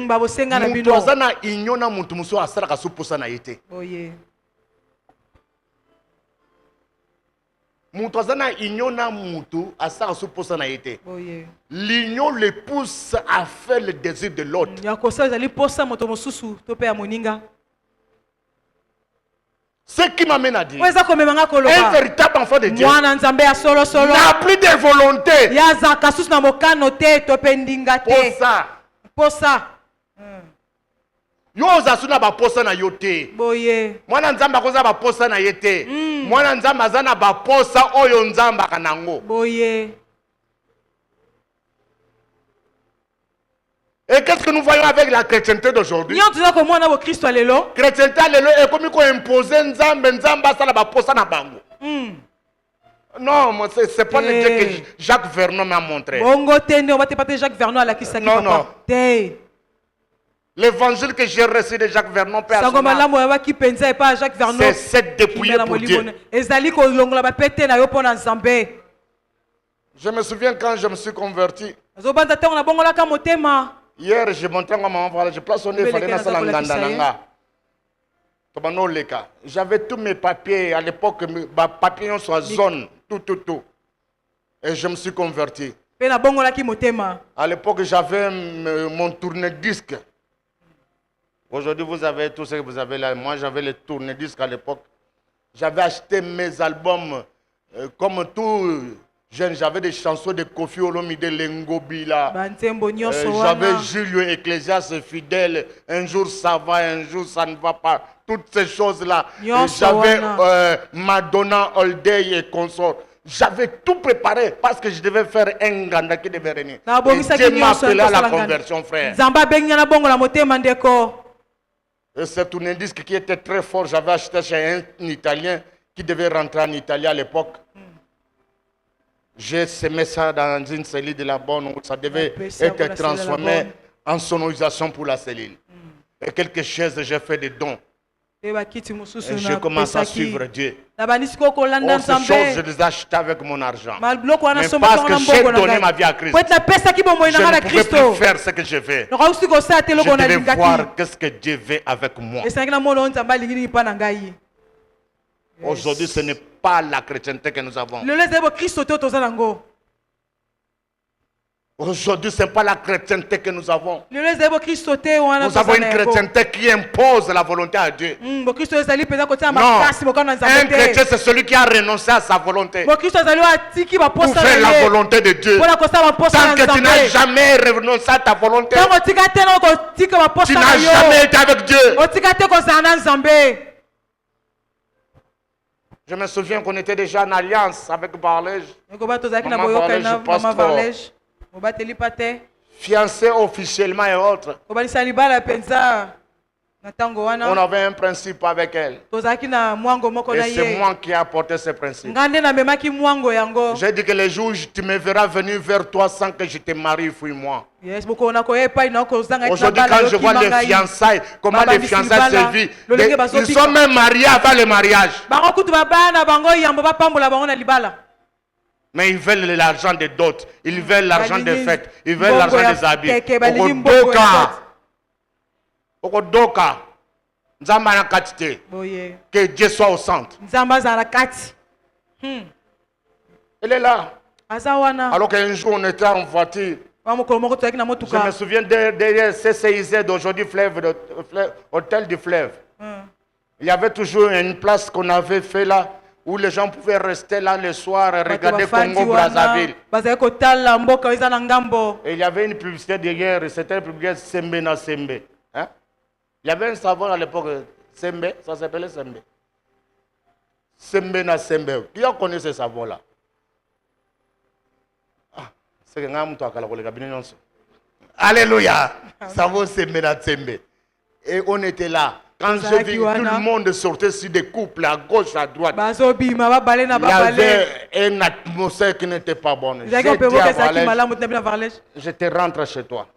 L'union le pousse à faire le désir de l'autre. Ce qui m'amène à dire, un véritable enfant de Dieu n'a plus de volonté pour ça. Yo ozasuna ba posa na yote. Mwana nzamba koza ba posa na yete. Mwana nzamba zana ba posa oyo nzamba kanango. Et qu'est-ce que nous voyons avec la chrétienté d'aujourd'hui? Chrétienté est comme qu'on impose nzambe nzamba sala ba posa na bango. Non, c'est pas le Dieu que Jacques Vernon m'a montré. Non, non. L'évangile que j'ai reçu de Jacques Vernon, c'est cette dépouillée pour Dieu. Je me souviens quand je me suis converti. Hier, j'ai montré à ma maman, je place son nez, il fallait na sala nganda nanga. J'avais tous mes papiers à l'époque, mes papiers sont en zone, tout. Et je me suis converti. À l'époque, j'avais mon tourne-disque. Aujourd'hui, vous avez tout ce que vous avez là. Moi, j'avais les tourne-disques à l'époque. J'avais acheté mes albums comme tout jeune. J'avais des chansons de Kofi Olomide, Lengobi là. J'avais Julio Ecclésias, Fidèle. Un jour ça va, un jour ça ne va pas. Toutes ces choses-là. J'avais Madonna, All Day et consort. J'avais tout préparé parce que je devais faire un ganda qui devait venir. Et Dieu m'a appelé à la conversion, frère. Et c'est un disque qui était très fort. J'avais acheté chez un Italien qui devait rentrer en Italie à l'époque. J'ai semé ça dans une cellule de la bonne où ça devait être transformé en sonorisation pour la cellule. Et quelque chose, j'ai fait des dons. Et j'ai commencé à suivre Dieu. Ces choses, je les ai achetées avec mon argent. Mais parce que j'ai donné ma vie à Christ, je ne pouvais plus faire ce que je veux. Je devais voir qu'est-ce que Dieu veut avec moi. Aujourd'hui, ce n'est pas la chrétienté que nous avons. Aujourd'hui, ce n'est pas la chrétienté que nous avons. Nous avons une chrétienté qui impose la volonté à Dieu. Non, un chrétien, c'est celui qui a renoncé à sa volonté pour faire la volonté de Dieu. Tant que tu n'as jamais renoncé à ta volonté, tu n'as jamais été avec Dieu. Je me souviens qu'on était déjà en alliance avec Barlège. Fiancé officiellement et autres. On avait un principe avec elle. Et c'est moi qui ai apporté ce principe. J'ai dit que les jours où tu me verras venir vers toi sans que je te marie, fuis-moi. Aujourd'hui, quand je vois les fiançailles, comment les fiançailles se vivent, ils sont même mariés avant le mariage. Mais ils veulent l'argent des dots, ils veulent l'argent des fêtes, ils veulent l'argent des habits. Que Dieu soit au centre. Elle est là. Alors qu'un jour on était en voiture. Je me souviens derrière CCIZ d'aujourd'hui, Hôtel du Fleuve. Il y avait toujours une place qu'on avait fait là, où les gens pouvaient rester là le soir et regarder Congo-Brazzaville. Et il y avait une publicité derrière, c'était la publicité Sembe na Sembe. Hein? Il y avait un savon à l'époque, Sembe, ça s'appelait Sembe. Sembe na Sembe. Qui a connu ce savon-là? C'est que nous avons Alléluia! Savon Sembe na Sembe. Et on était là. Quand j'ai vu tout le monde sortait sur des couples à gauche, à droite, il y avait une atmosphère qui n'était pas bonne. Je te rentre chez toi.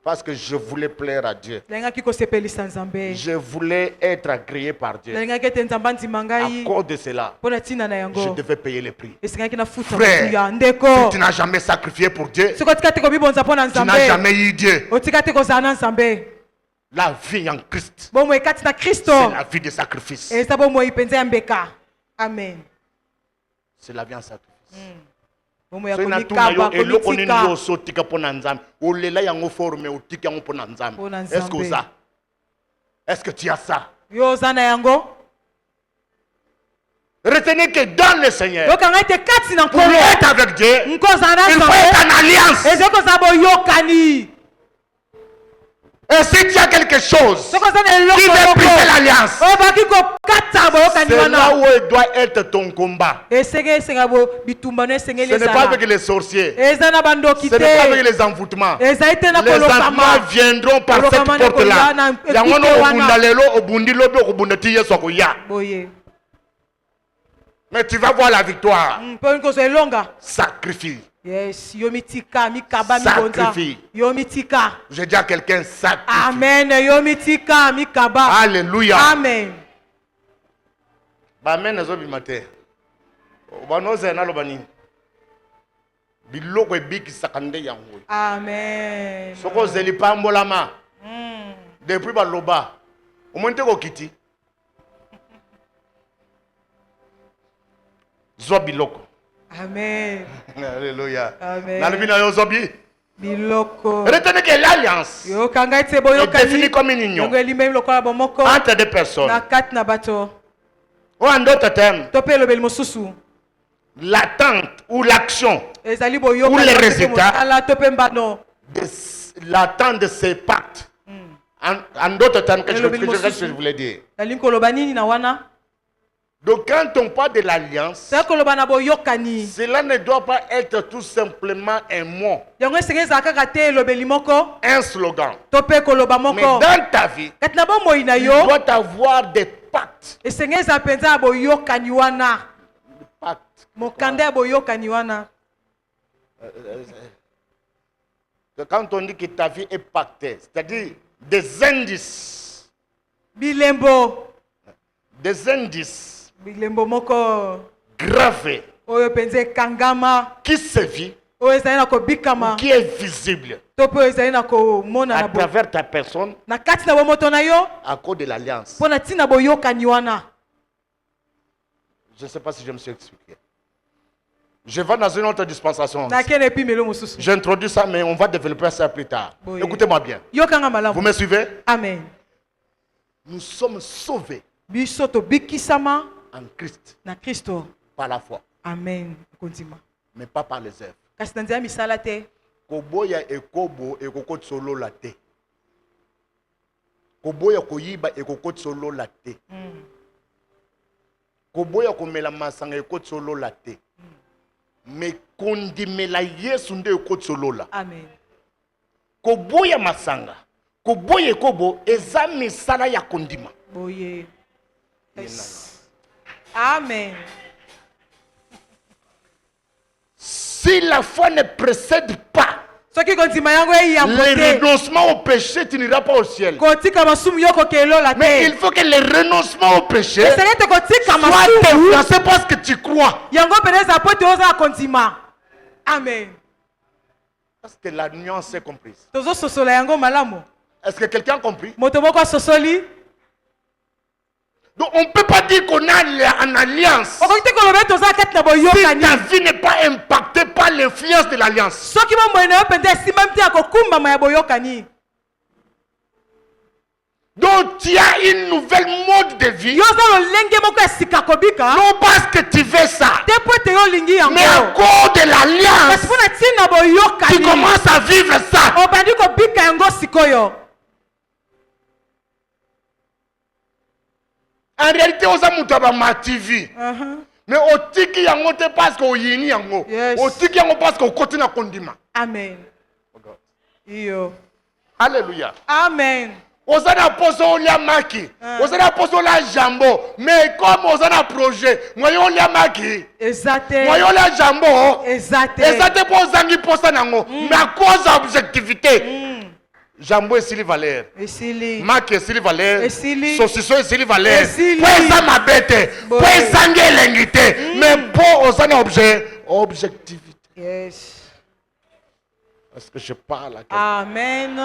Parce que je voulais plaire à Dieu. Je voulais être agréé par Dieu. À cause de cela, je devais payer le prix. Frère, si tu n'as jamais sacrifié pour Dieu, tu n'as jamais eu Dieu. La vie en Christ, c'est la vie de sacrifice. Amen. C'est la vie en sacrifice. Est-ce que tu as ça? Retenez que dans le Seigneur, pour être avec Dieu, il faut être en alliance. Et si tu as quelque chose qui veut briser l'alliance, c'est là où il doit être ton combat. Ce n'est pas avec les sorciers. Ce n'est pas avec les envoûtements. Les envoûtements viendront par cette porte-là. Mais tu vas voir la victoire. Sacrifie. Yes, sacrifie. Je dis à quelqu'un sacrifie. Amen. Alléluia. Amen. biloko ebikisaka nde yango. Amen. Soko zeli pambolama. Depuis baloba. Omonte ko kiti. Zo biloko. Amen. Alléluia. Amen. Nalibina yo zobi. Biloko. Retenez que l'alliance est définie comme une union entre deux personnes. Ou en d'autres termes, l'attente ou l'action ou les résultats, l'attente de ces pactes. En d'autres termes, qu'est-ce que je voulais dire? Donc quand on parle de l'alliance, cela ne doit pas être tout simplement un mot, un slogan. Mais dans ta vie, il doit avoir des pactes. Quand on dit que ta vie est pactée, c'est-à-dire des indices. Des indices gravé qui se vit, qui est visible à travers ta personne à cause de l'alliance. Je ne sais pas si je me suis expliqué. Je vais dans une autre dispensation. J'introduis ça, mais on va développer ça plus tard. Écoutez-moi bien. Vous me suivez? Amen. Nous sommes sauvés en Christ. Na Kristo. Par la foi. Amen. Mais pas par les œuvres. Kasinanzia misala te. Koboya ekobo ekoko solo la te. Koboya koyiba ekoko solo la te. Koboya komela masanga ekoko solo la te. Mais kondimela Yesu nde ekoko solo la. Amen. Koboya masanga. Koboya ekobo eza misala ya kondima. Boye. Yes. Amen. Si la foi ne précède pas le renoncement au péché, tu n'iras pas au ciel. Mais il faut que le renoncement au péché soit influencé parce que tu crois. Amen. Parce que la nuance est comprise. Est-ce que quelqu'un a compris? Donc on ne peut pas dire qu'on a en alliance si ta vie n'est pas impactée par l'influence de l'alliance. Donc tu as une nouvelle mode de vie. Non parce que tu veux ça, mais à cause de l'alliance, tu commences à vivre ça. En réalité, on a ma TV. Mais au tiki yango te parce que yini yango. Au tiki yango parce que continue à condiment. Amen. Alléluia. Amen. On a posé au lia maki. On a posé au lia jambo. Mais comme on a un projet, moi on lia maki. Exactement. Moi on lia jambo. Exactement. Exactement pour zangi posa nango. Mais à cause d'objectivité. Jambo est valeur. Mac est valeur. Saucisson est valeur. Pour ça ma bête. Pour ça l'ingité. Mais pour ça objectivité. Yes. Est-ce que je parle à quelqu'un? Amen.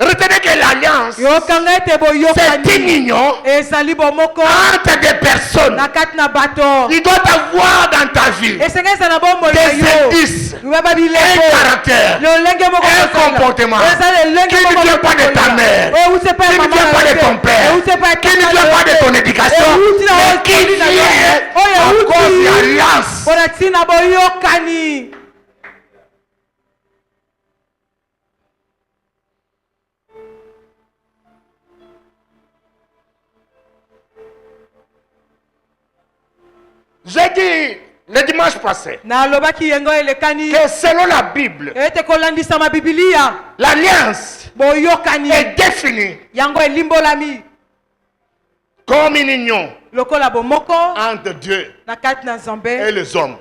Retenez que l'alliance, c'est une union entre des personnes. Il doit avoir dans ta vie des indices, un caractère, un comportement qui ne vient pas de ta mère, qui ne vient pas de ton père, qui ne vient pas de ton éducation, mais qui vient à cause de l'alliance. J'ai dit le dimanche passé que selon la Bible, l'alliance est définie comme une union entre Dieu et les hommes.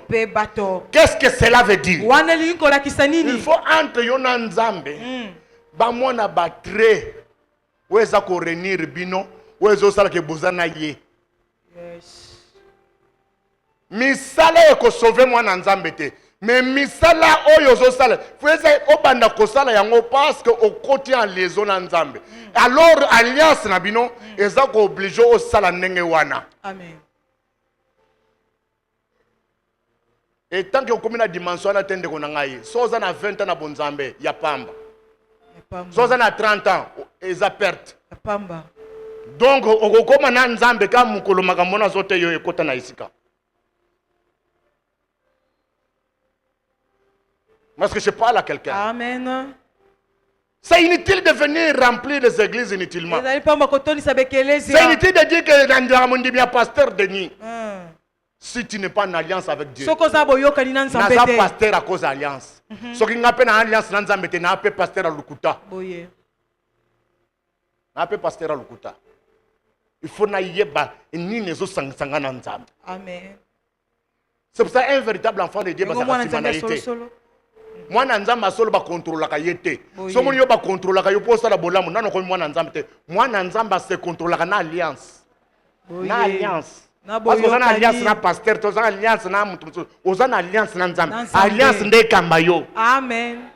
Qu'est-ce que cela veut dire? Il faut entre Yona Nzambe, bamona batre, weza ko renir bino, weza sala ke bozana ye. Misala eko sauver moi na Nzambe te. Mais misala oyo zo sala. Fwese obanda ko sala yango parce que au côté en liaison na Nzambe. Alors alliance na bino eza ko obligé o sala ndenge wana. Amen. Et tant que comme na dimension na tende ko na ngai, soza na 20 ans na bonzambe ya pamba. Soza na 30 ans eza perte. Ya pamba. Donc okokoma na Nzambe ka mukolo makambo na zote yo ekota na isika. Parce que je parle à quelqu'un. Amen. C'est inutile de venir remplir les églises inutilement. C'est inutile de dire que il y a pasteur Denis. Si tu n'es pas en alliance avec Dieu, tu n'as pas pasteur à cause d'alliance. Ce qui n'a pas d'alliance, tu n'as pas pasteur à Lukuta. Tu n'as pas pasteur à Lukuta. Il faut naïeba et ni les autres sangana ensemble. Amen. C'est pour ça un véritable enfant de Dieu va s'arrêter. Moi Nzamba solo ba contrôle la yete. So mo yo ba contrôle la yo posa la bolamu nano ko moi Nzamba te. Moi Nzamba se contrôle la na alliance. Na alliance. Parce que on a alliance na pasteur, on a alliance na mutu. On a alliance na Nzamba. Alliance nde kamba yo. Amen.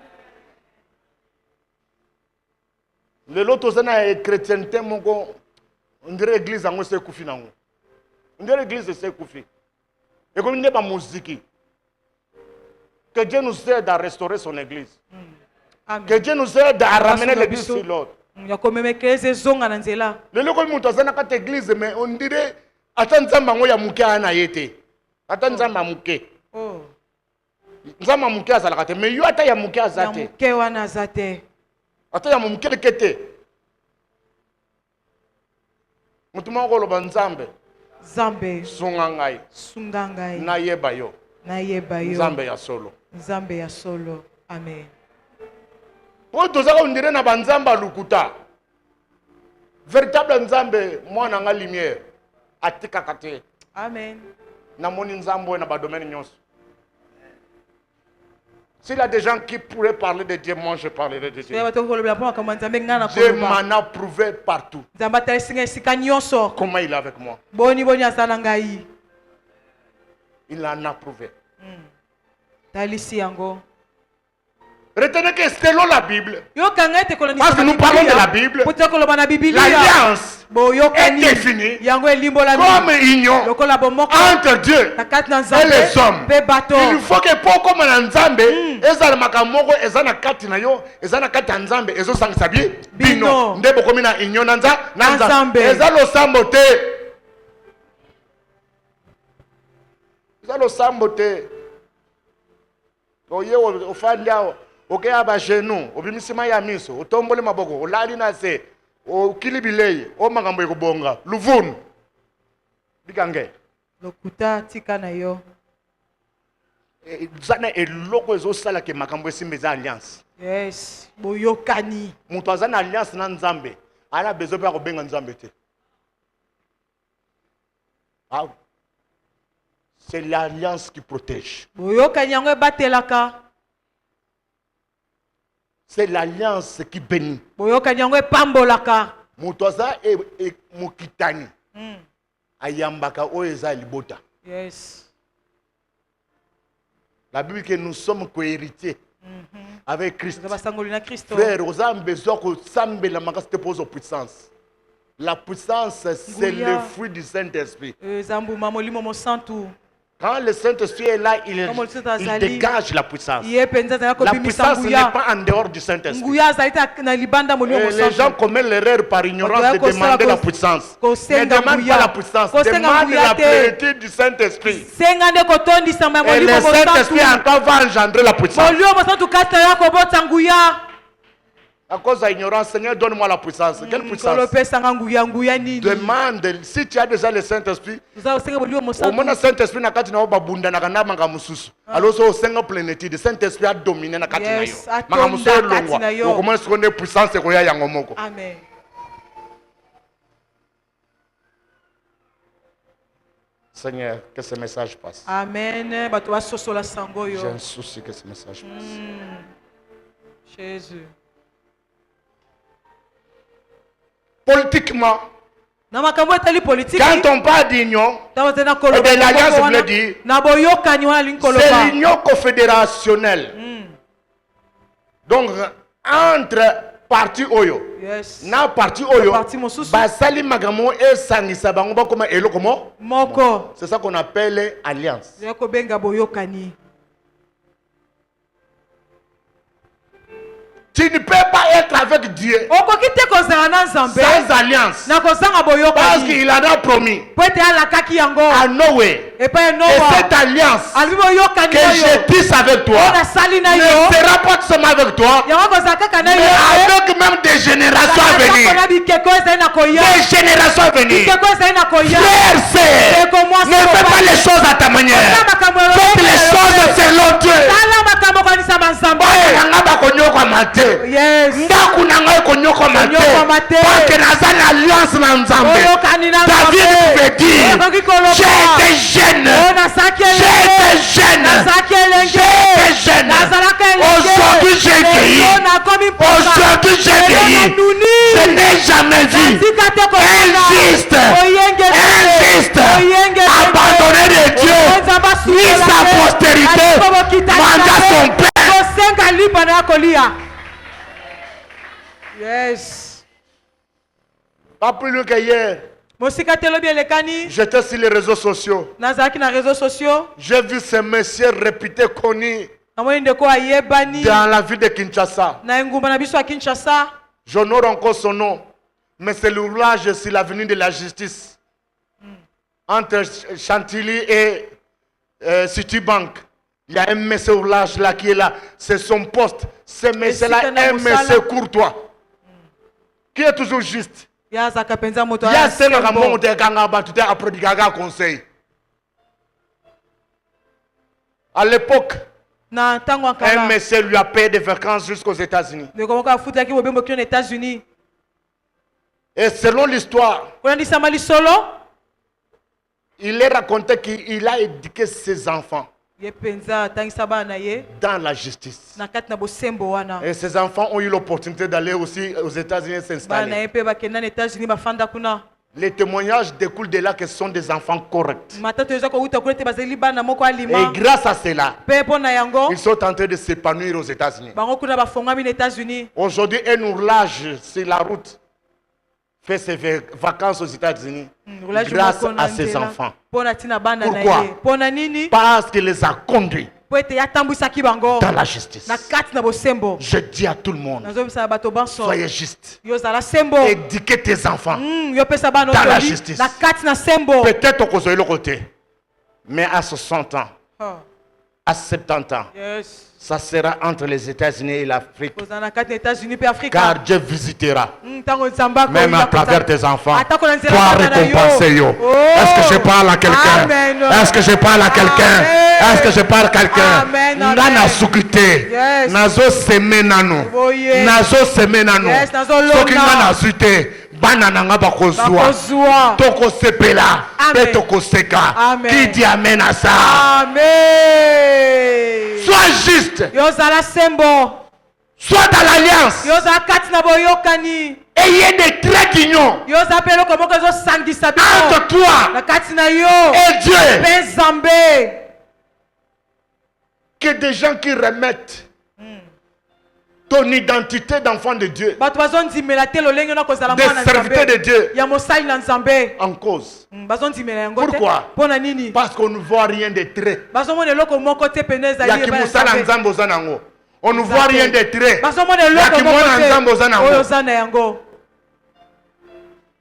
Le lot ozana chrétienté mongo on dirait église en se kufi nango. On dirait église se kufi. Et comme ne pas musique. Que Dieu nous aide à restaurer son église. Amen. Que Dieu nous aide à ramener l'église sur l'autre. Le local moutazana kat église mais on dirait attends ya muke ana yete. Attends muke. Oh. Nzamba muke azala kate mais yo ata ya muke azate. Ya muke wana azate. Ata ya muke lekete. Mutuma ko loba Nzambe. Zambe. Sungangai. Sungangai. Na yeba yo. Na yeba yo. Nzambe ya solo. Nzambe ya solo. Amen. Pour tout ça on dirait na banzamba lukuta. Véritable Nzambe mwana nga lumière atika kate. Amen. Na moni Nzambo na ba domaine nyonso. S'il y a des gens qui pourraient parler de Dieu, moi je parlerai de Dieu. Dieu m'en a prouvé partout. Comment il est avec moi? Il en a prouvé. Retenez que selon la Bible, parce que nous parlons de la Bible, l'alliance est définie comme union entre Dieu et les hommes. Il faut que pour comme un Nzambe, ezala makamoko ezana kati na yo, ezana kati ya Nzambe, ezo sangisa bino. Ndebo komi na union na Nzambe. Ezalo sambo te. Ezalo sambo te. Oye ofandi awo. Ok, aba genou, obimisima ya miso, otombole maboko, olali na se, okilibilei, o makambo ekobonga, luvunu. Bikange. Lokuta tika na yo. Zana eloko ezosala ke makambo esimbeza alliance. Yes, boyokani. Mutu azana alliance na Nzambe, ana besoin pa kobenga Nzambe te. Ah. C'est l'alliance qui protège. Boyokani yango ebatelaka. C'est l'alliance qui bénit. Mutoza e mukitani. Ayambaka oeza libota. Yes. La Bible dit que nous sommes co-héritiers avec Christ. Frère, aux âmes besoin que sambe la magas te pose puissance. La puissance c'est le fruit du Saint-Esprit. Quand le Saint-Esprit est là, il dégage la puissance. La puissance n'est pas en dehors du Saint-Esprit. Les gens commettent l'erreur par ignorance de demander la puissance. Ne demande pas la puissance, demande la plénitude du Saint-Esprit. Et le Saint-Esprit encore va engendrer la puissance. À cause de l'ignorance, Seigneur, donne-moi la puissance. Quelle puissance? Demande, si tu as déjà le Saint-Esprit, au moins le Saint-Esprit n'a pas de babunda n'a pas de mususu. Alors au Seigneur plénitude, le Saint-Esprit a dominé na katina yo. Magamuso longwa. Au comment est-ce qu'on est puissance et qu'on y a yangomoko. Amen. Seigneur, que ce message passe. Amen. J'ai un souci que ce message passe. Jésus. Politiquement, Quand on parle d'union, l'alliance veut dire c'est l'union confédérationnelle. Donc, entre parti oyo, na parti oyo, basali magamo et sangisa bango ba koma elo komo. C'est ça qu'on appelle alliance. Tu ne peux pas être avec Dieu sans alliance. Parce qu'il en a promis. À Noé. Et cette alliance que je tisse avec toi ne sera pas seulement avec toi, mais avec même des générations à venir. Des générations à venir. Frère, sœur, ne fais pas les choses à ta manière. Faites les choses selon Dieu. Yes. David pouvait dire, j'étais jeune, aujourd'hui j'ai vieilli, je n'ai jamais vu un juste abandonné de Dieu, ni sa postérité, manda son père. Yes. Pas plus loin que hier, j'étais sur les réseaux sociaux. J'ai vu ce monsieur réputé connu dans la ville de Kinshasa. J'honore encore son nom, mais c'est le roulage sur l'avenue de la justice entre Chantilly et Citibank. Il y a un monsieur roulage là qui est là, c'est son poste. Ce monsieur-là est un monsieur courtois qui est toujours juste. Il y a un conseil. À l'époque, un monsieur lui a payé des vacances jusqu'aux États-Unis. Et selon l'histoire, il est raconté qu'il a éduqué ses enfants dans la justice. Et ses enfants ont eu l'opportunité d'aller aussi aux États-Unis s'installer. Les témoignages découlent de là que ce sont des enfants corrects. Et grâce à cela, ils sont en train de s'épanouir aux États-Unis. Aujourd'hui, un ourlage sur la route fait ses vacances aux États-Unis grâce à ses enfants. Pourquoi? Parce qu'il les a conduits dans la justice. Je dis à tout le monde, soyez juste. Éduquez tes enfants dans la justice. Peut-être qu'on soit le côté, mais à 60 ans, à 70 ans, ça sera entre les États-Unis et l'Afrique. Car Dieu visitera, même à travers tes enfants, pour récompenser. Est-ce que je parle à quelqu'un? Est-ce que je parle à quelqu'un? Est-ce que je parle à quelqu'un? Nana sukite, nazo seme nano, nazo seme nano, soki nana sute. Banana bakozwa toko sepela pe toko seka. Qui dit amen à ça? Amen. Sois juste. Sois dans l'alliance. Ayez des traits d'union entre toi et Dieu. Que des gens qui remettent ton identité d'enfant de Dieu, de serviteur de Dieu, en cause. Pourquoi? Parce qu'on ne voit rien de traits. On ne voit rien de traits.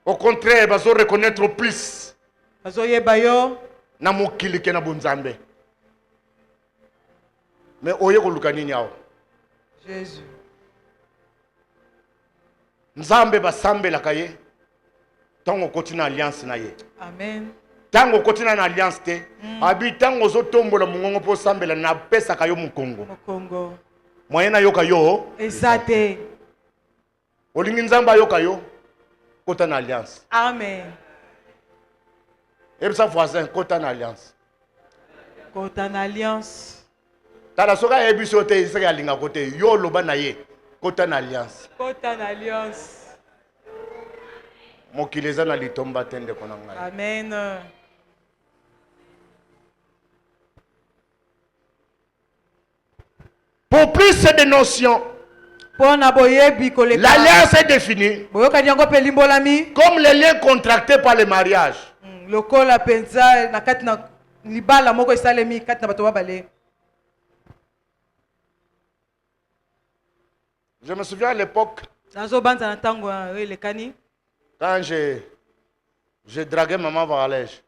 Au contraire, ils vont reconnaître plus. Mais oye kolukani nyao. Jésus. Nzambe basambe la kaye. Tango continue alliance na ye. Amen. Tango continue na alliance te. Abi tango zo tombola mungongo po sambela na pesa kayo mukongo. Mukongo. Moyena yoka yo. Exacte. Olingi nzamba yoka yo. Kota na alliance. Amen. Ebisa voisin kota na alliance. Kota na alliance. Tala soka ebiso te isaka linga kote yo loba na ye kota na alliance. Kota na alliance. mokileza na litomba tende kona ngai. Amen. Pour plus de notions, l'alliance est définie comme les liens contractés par le mariage. Je me souviens à l'époque, quand j'ai dragué maman Varalège.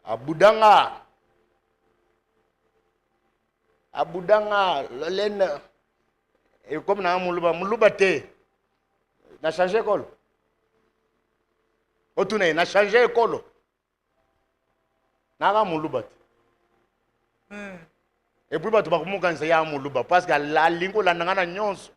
Abudanga, laine, et comme na muluba te, n'a changé école. Otune, n'a changé école. N'a muluba te. Et puis, tu vas commencer à muluba parce que la lingo la nangana nyonso.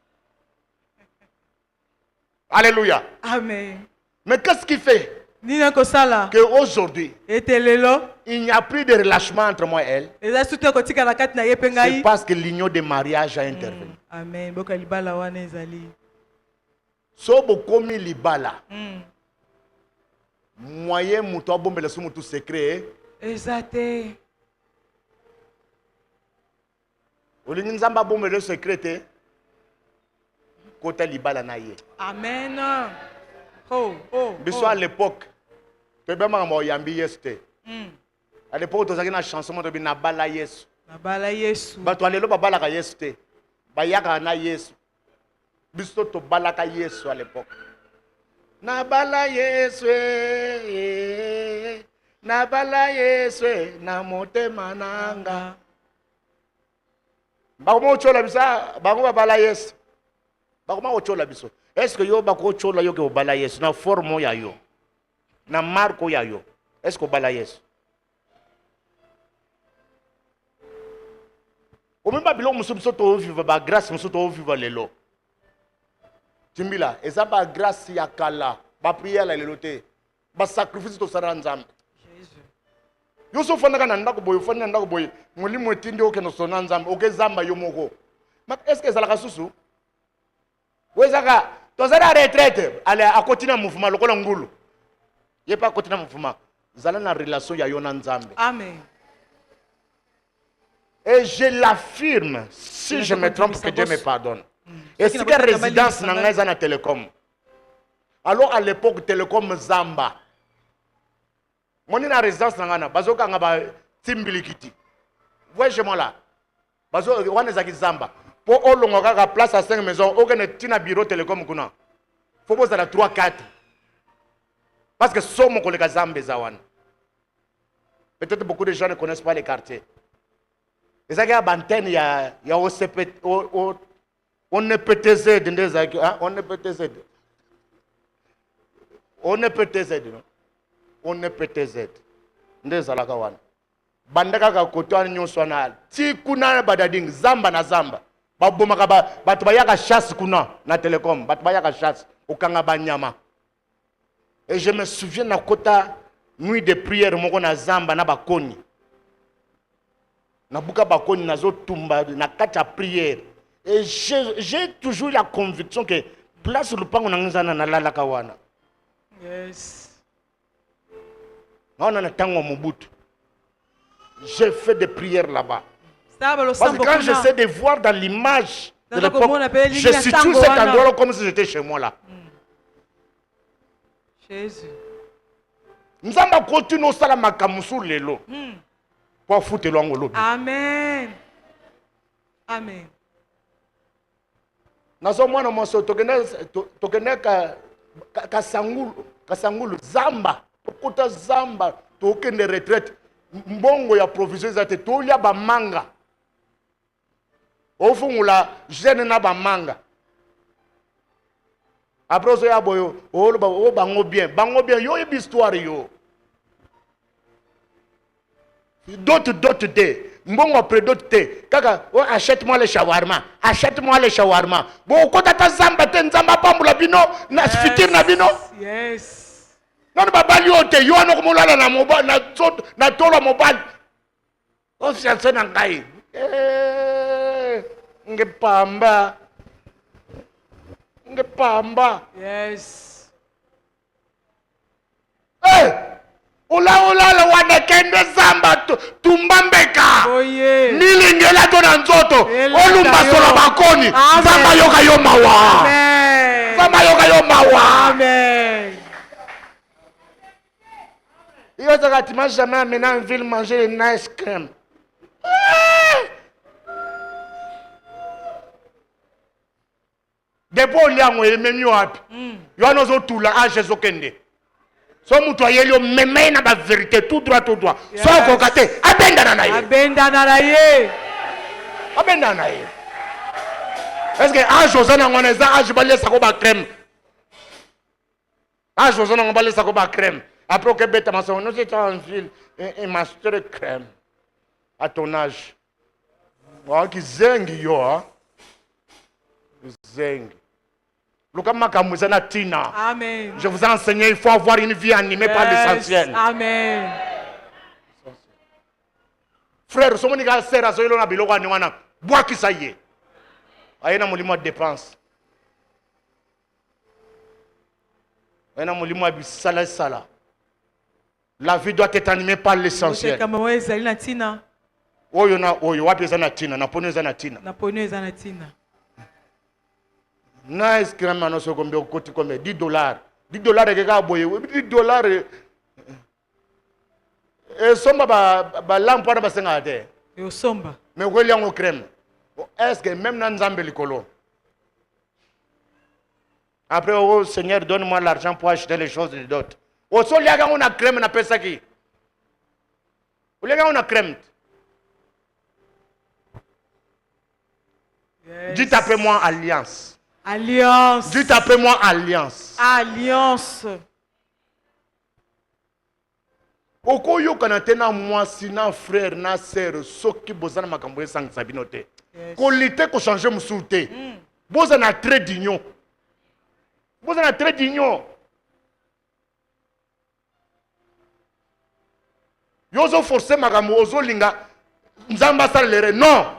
Alléluia. Amen. Mais qu'est-ce qui fait qu'aujourd'hui, il n'y a plus de relâchement entre moi et elle? C'est parce que l'union de mariage a intervenu. Amen. So bokomi libala. Moyen muto bombele su mutu secret. Exacté. Olingi nzamba bombele secret. Côté libala na ye. Amen. Biso à l'époque, tu peux même yambi yeste. À l'époque, tu as une chanson de Nabala Yesu. Nabala Yesu. Bah tu allais le babala ka yeste. Bah yaka na Yesu. Biso to balaka Yesu à l'époque. Nabala Yesu, Nabala Yesu, na motema nanga. Bah comment tu l'as bisa? Bah comment babala Yesu? Bah comment tu l'as bisa? Est-ce que yo bako chola yo ke obala Yesu na forme ya yo na marko ya yo? Est-ce que obala Yesu? O même babilo musubiso to vivre ba grâce musubiso to vivre lelo. Timbila eza ba grâce ya kala ba prière la lelo te ba sacrifice to sara nzambe. Jésus. Yo so fanda kana ndako boyo fanda ndako boyo mulimo etindi o ke no sona nzambe o ke zamba yo moko. Mais est-ce que ça la kasusu? Wezaka tozala retraite ale a continuer mouvement lokola ngulu ye pas continuer mouvement zala na relation ya yo na nzambe. Amen. Et je l'affirme, si je me trompe, que Dieu me pardonne. Et si que résidence n'a na télécom. Alors à l'époque télécom Zamba. Mon na résidence na bazoka ngaba timbilikiti. Voyez moi là. Bazo wana zaki Zamba. Pour olongo kaka place à 5 maisons, aucun tina bureau télécom kuna. Faut poser à 3 4. Parce que somo koleka Zamba zawana. Peut-être beaucoup de gens ne connaissent pas les quartiers. Et ça y a bantenne ya OCP on est PTZ ndezaki on est PTZ. On est PTZ non. On est PTZ. Ndezalaka wana. Bandaka ka kotwani nyonso na ti kuna badading Zamba na Zamba. Babomaka batu bayaka chasse kuna na télécom, batu bayaka chasse okanga banyama. Et je me souviens na kota nuit de prière moko na Zamba na bakoni. Na buka bakoni nazo tumba na kata prière. Et j'ai toujours la conviction que place le pango na ngana na lala kawana. Yes. On a tango Mobutu. J'ai fait des prières là-bas. Parce que quand j'essaie de voir dans l'image de l'époque, je situe cet endroit comme si j'étais chez moi là. Jésus. Nous allons continuer au salama kamusu lelo. Pour foutre l'angolo. Amen. Amen. Nazo mwana moso tokene kasangulu Zamba. Tokuta Zamba tokende retraite. Mbongo ya provision zate tolia ba manga. Ofungula jeune na ba manga. Après ça ya boyo o bango bien yo yebi histoire yo. D'autres te mbongo après d'autres te kaka achète-moi les shawarma bon kota ta Zamba te nzamba pambula bino na fitir na bino. Yes. Non babali ote yo no komolala na mobile na tolo mobile. Officiel na ngai. Ngepamba. Yes. Hey! Ula la wanekende zamba tumbambeka. Oye. Nilingela to na nzoto. Olumba sola bakoni. Zamba yoka yo mawa. Amen. Zamba yoka yo mawa. Amen. Yo zaka tu m'as jamais amené en ville manger une ice cream. Depuis on l'a envoyé même yo happy. Yo no zo tula a Jésus kende. So mutu ayeli o meme na ba vérité tout droit. So ko kate abenda na ye. Abenda na ye. Est-ce que a José na ngone za a jibale sa ko ba crème. A José na ngobale sa ko ba crème. Après que bête ma son, nous étions en ville et master crème à ton âge. Wa ki zengi yo ha. Zengi. Amen. Je vous ai enseigné, il faut avoir une vie animée par l'essentiel. Amen. Frère, si on a serre à ce qu'on a biloko à nous, bois qui ça y est. Aïe na molimo de dépense. Aïe na molimo de sala. La vie doit être animée par l'essentiel. Oyo na oyo wapi za na tina, na pono za na tina. Na eskrama mano so kombe okoti kombe $10. $10 keka boye, $10 somba ba lampo na basenga te. Et somba. Mais kweli yango crème. Est-ce que même na nzambe likolo? Après oh Seigneur donne-moi l'argent pour acheter les choses de d'autres. Au sol yaga on a crème na pesa ki. Au yaga on a crème. Yes. Dites appelez-moi alliance. Alliance. Dites appelez-moi alliance. Alliance. Okoyo kanate na mwasi na frère na sœur soki bozana makambo esang sabinote. Ko lite ko changer musulte. Bozana très d'union. Bozana très d'union. Yozo forcer makambo ozo linga nzamba salere non.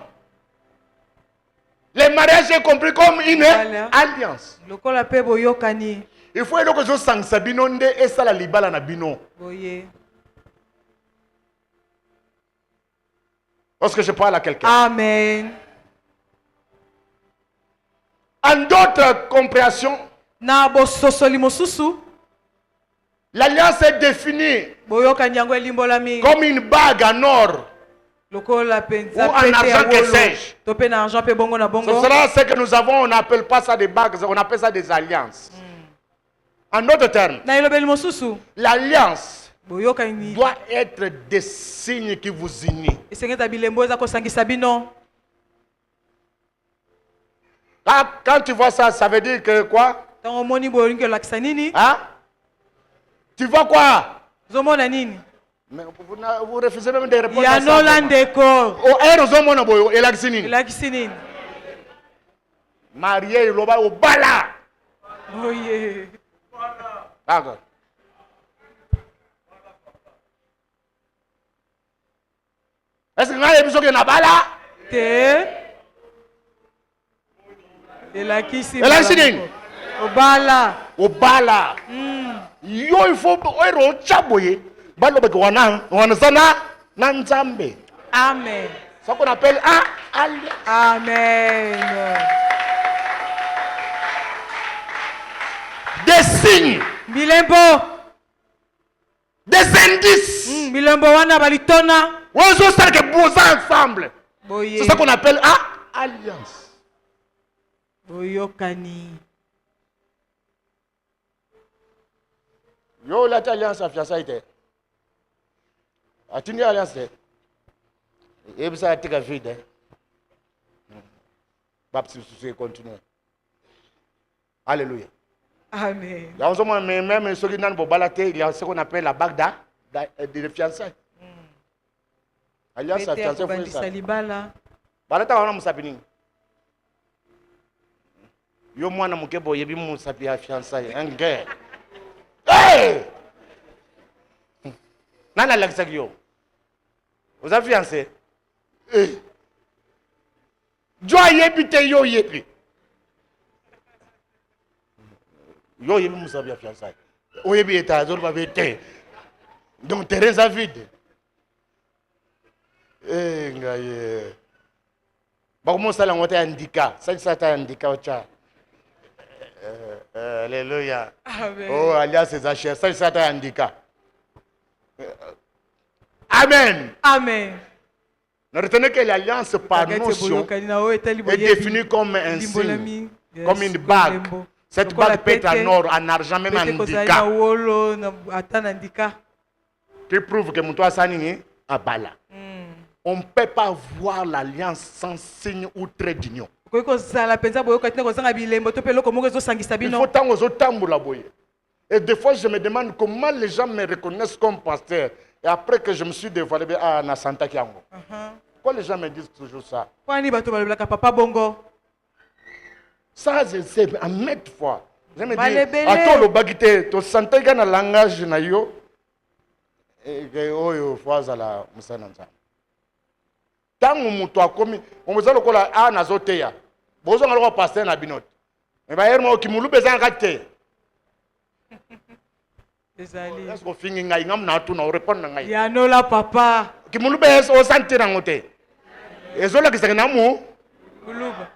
Le mariage est compris comme une alliance. Il faut que je sens sabino nde esala libala na bino. Lorsque je parle à quelqu'un. Amen. En d'autres compréhensions, l'alliance est définie comme une bague en or ou en argent que sais-je. C'est cela ce que nous avons, on n'appelle pas ça des bagues, on appelle ça des alliances. En d'autres termes, l'alliance doit être des signes qui vous unissent. Quand tu vois ça, ça veut dire que quoi? Hein? Tu vois quoi? Mais vous refusez même de répondre à ça. Marié, il va au bala. D'accord. Est-ce que vous avez besoin de bala? Au bala. Yo, il faut chaboyer. Amen. Ce qu'on appelle alliance. Amen. Des signes. Des indices. Ensemble. C'est ça qu'on appelle alliance. Yo, l'alliance a fiancé. Atini alliance. Et ça a été vide. Baptiste continue. Alléluia. Amen. Il y a même ceux qui n'ont pas balaté, il y a ce qu'on appelle la bague de fiançailles. Alliance à fiançailles. Balata wana musapini. Yo mwana mukebo yebi musapi ya fiançailles. Enge. Hey! Nana l'accès yo. Vous avez fiancé? Eh. Joa yebi te yo yebi. Yo yebi moussa bien fiançailles. O yebi eta azor ba te. Donc Teresa vide. Eh ngaye. Ba ko moussa la ngote handika. Ça ta handika ocha. Alléluia. Amen. Oh alias ses achers. Ça ta handika. Amen. Amen. Retenez que l'alliance par notion est définie comme un signe, comme une bague. Cette bague peut être en or, en argent, même en handicap. Qui prouve que mon toit s'anime à bala. On ne peut pas voir l'alliance sans signe ou trait d'union. Il faut tant aux tambours. Et des fois, je me demande comment les gens me reconnaissent comme pasteur. Et après que je me suis dévoilé à Nasanta Kiango. Pourquoi les gens me disent toujours ça? Ça, c'est à mettre fois. Je me dis, attends, le bagité, tu sens que dans le langage, na yo, et que oyo fois la musananza. Tant que tu commis, on vous a le cola à nazoteya. Vous avez le pasteur na binot. Mais bah hier moi qui moulou besoin raté. Est-ce qu'on finit ngai ngam na tu na répondre ngai? Ya no la papa. Qui moulou besoin au santé na ngote. Ezola qui na mu. Kuluba.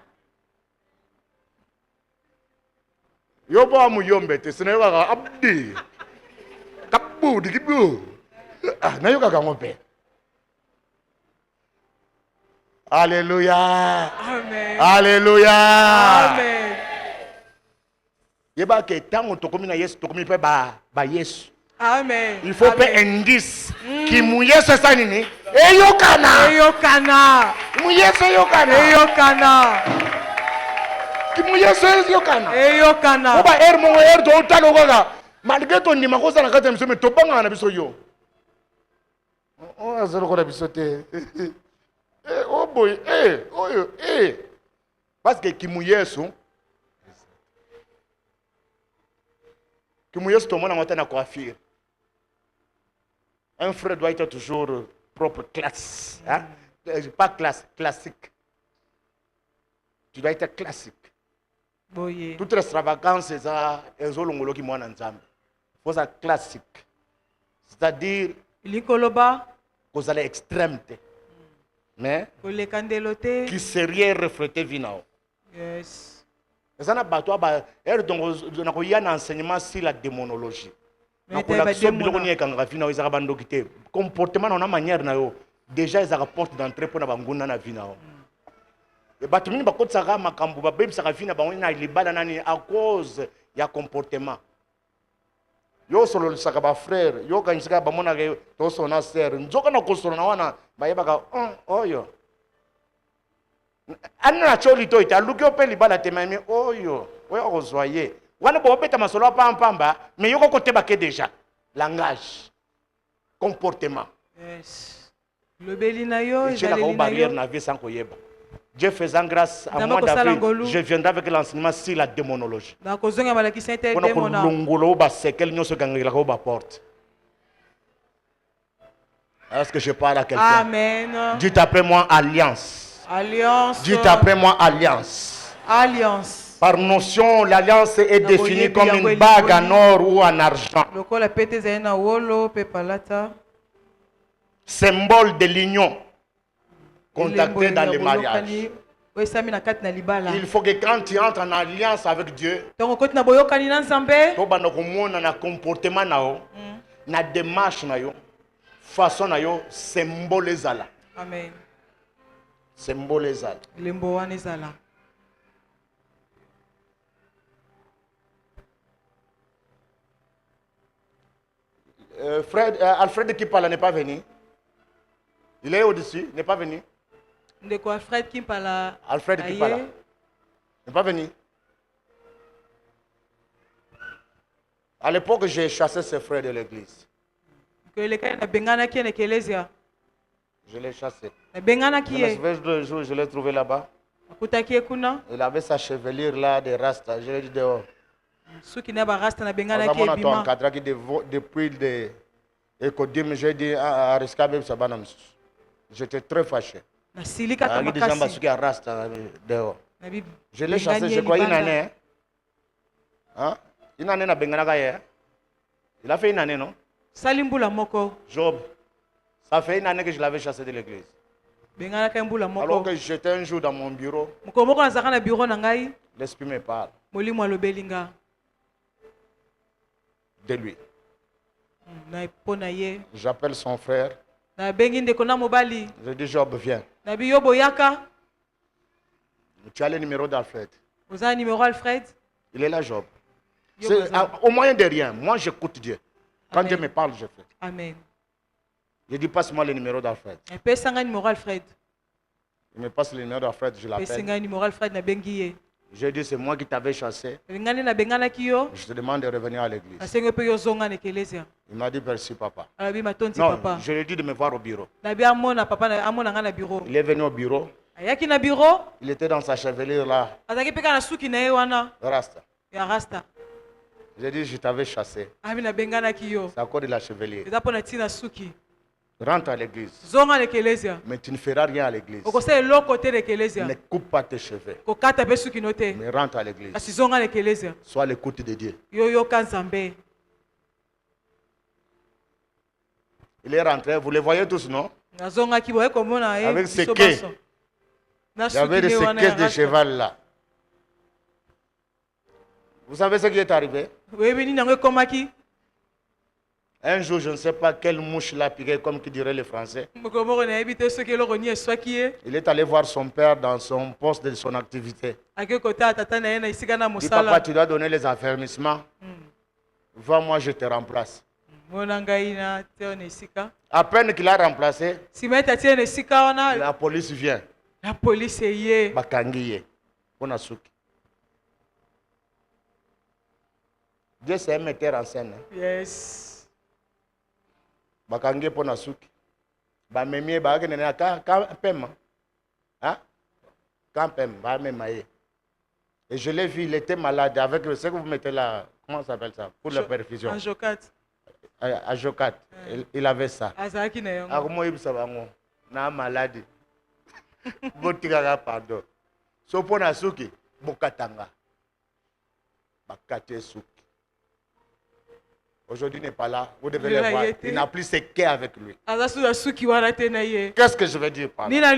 Yo ba mu yombe te sene wa abdi. Kapu dikibu. Ah na yo ka ngope. Alléluia. Amen. Alléluia. Amen. Yeba ke tango to komina Yesu to komi pe ba Yesu. Amen. Il faut pas indice qui mouille ce ça nini. Eyokana. Eyokana. Mouille ce yokana. Eyokana. Qui mouille ce yokana. Eyokana. Oba mo do talo goga. Malgré ton ndima ko sana kata mso me to banga na biso yo. Oh azero ko na biso te. Oh boy, oyo, parce que qui mouille son. Qui mouille tout le monde en train coiffure. Un frère doit être toujours propre classe, hein? Pas classe, classique. Tu dois être classique. Boye. Toute extravagance c'est ça, ezolongolo qui moi nzambe. Faut ça classique. C'est-à-dire Likoloba vous allez extrémité. Mais qui serait reflété vinao. Yes. Ça n'a pas toi ba donc il y a un enseignement sur la démonologie. Comportement on a manière na yo déjà ils rapportent d'entrée pour na banguna na vinao. Et batumini bakotsa ka makambu ba bebisa ka vina ba na libala nani à cause ya comportement. Yo solo saka ba frère yo kanisaka ba mona ke to sona sœur nzoka na kosolo na wana ba yebaka oyo anna choli to ita luki ope libala temami oyo oyo kozwaye wana bo peta masolo pa pamba mais yo ko teba ke déjà langage comportement. Yes. Le belina yo ezali barrière na vie sans koyeba. Dieu faisant grâce à moi d'avril, je viendrai avec l'enseignement sur la démonologie. Est-ce que je parle à quelqu'un? Amen. Dites après moi alliance. Alliance. Dites après moi alliance. Alliance. Par notion, l'alliance est définie comme une bague en or ou en argent. Symbole de l'union. Contacté dans le mariage. Il faut que quand tu entres en alliance avec Dieu, tu vas comportement, na démarche, façon, symbole ezala. Amen. Symbole ezala. Alfred qui parle n'est pas venu. Il est au-dessus, n'est pas venu. De quoi Alfred qui parle? Alfred qui parle n'est pas venu. À l'époque, j'ai chassé ses frères de l'église. Je l'ai chassé. Je l'ai trouvé là-bas. Il avait sa chevelure là, des rastas. Je l'ai dit dehors. Depuis des écodymes, j'ai dit à Ariskabe Sabanam. J'étais très fâché. nasilika Ah, des gens qui arrastent dehors. Je l'ai chassé, je crois, une année. Hein? Une année, na bengana hier. Il a fait une année, non? Salimbula moko. Job. Ça fait une année que je l'avais chassé de l'église. Alors que j'étais un jour dans mon bureau, l'esprit me parle de lui. J'appelle son frère. Je dis, Job, viens. Tu as le numéro d'Alfred. Il est là, Job. Au moyen de rien, moi j'écoute Dieu. Quand Dieu me parle, je fais. Amen. Je dis, passe-moi le numéro d'Alfred. Il me passe le numéro d'Alfred, je l'appelle. Je dis, c'est moi qui t'avais chassé. Je te demande de revenir à l'église. Il m'a dit, merci papa. Non, je lui ai dit de me voir au bureau. Il est venu au bureau. Il était dans sa chevelure là. Rasta. J'ai dit, je t'avais chassé. C'est à cause de la chevelure. Rentre à l'église. Mais tu ne feras rien à l'église. Ne coupe pas tes cheveux. Mais rentre à l'église. Sois à l'écoute de Dieu. Il est rentré, vous le voyez tous, non? Avec ses quais. Il y avait des quais de cheval là. Vous savez ce qui est arrivé? Un jour, je ne sais pas quelle mouche l'a piqué, comme qui dirait les Français. Il est allé voir son père dans son poste de son activité. Il dit, papa, tu dois donner les affermissements. Va, moi, je te remplace. À peine qu'il a remplacé, la police vient. Bakangiye. Bonasuki. Dieu, c'est un metteur en scène. Yes. Bakangiye Ponasuki. Bamemie, bagenena kampem. Hein? Kampem, bamemaye. Et je l'ai vu, il était malade avec ce que vous mettez là. Comment ça s'appelle ça? Pour la perfusion. À Jocat. Il avait ça. Comment il s'appelle? Na maladie. Botikaka pardon. So Ponasuki, Bokatanga. Bakate Suki. Aujourd'hui, il n'est pas là. Vous devez le voir. Il n'a plus ses quais avec lui. Qu'est-ce que je vais dire par là?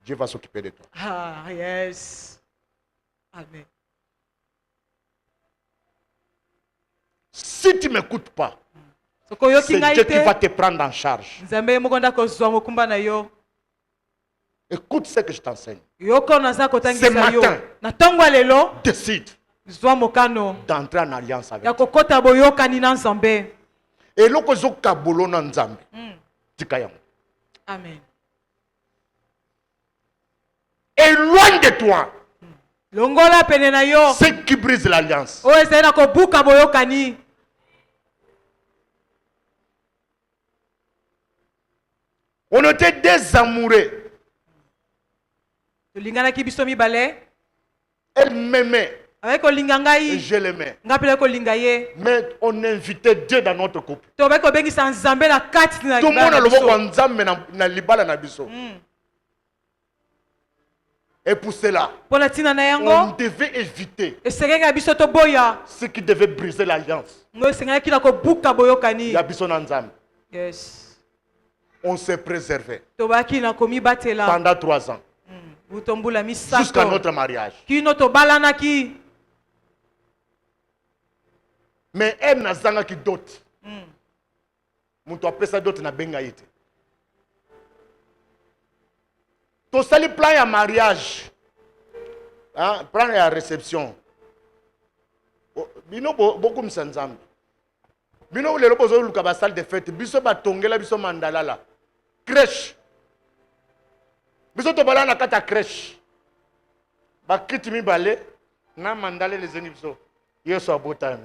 Dieu va s'occuper de toi. Ah, yes. Amen. Si tu ne m'écoutes pas, c'est Dieu qui va te prendre en charge. Écoute ce que je t'enseigne. Ce matin, décide d'entrer en alliance avec Dieu. Et lorsque kabolo na nzambe, tikayam. Amen. Éloigne de toi ce qui brise l'alliance. On était des amoureux. Elle m'aimait. Et je l'aimais. Mais on invitait Dieu dans notre couple. Tout le monde a le voit. Et pour cela, on devait éviter ce qui devait briser l'alliance. Yes. On s'est préservé pendant 3 ans. Jusqu'à notre mariage. Mais elle n'a pas d'autre. Mon appelle ça d'autre na bengaïte. Tout ça, le plan à mariage, hein, plan à réception. Bino beaucoup m'sanzam. Bino le lobozo luka salle de fête. Biso ba tongela biso mandala la. Crèche. Biso to bala na kata crèche. Ba kiti mi balé na mandala les eni biso. Yeso abotami.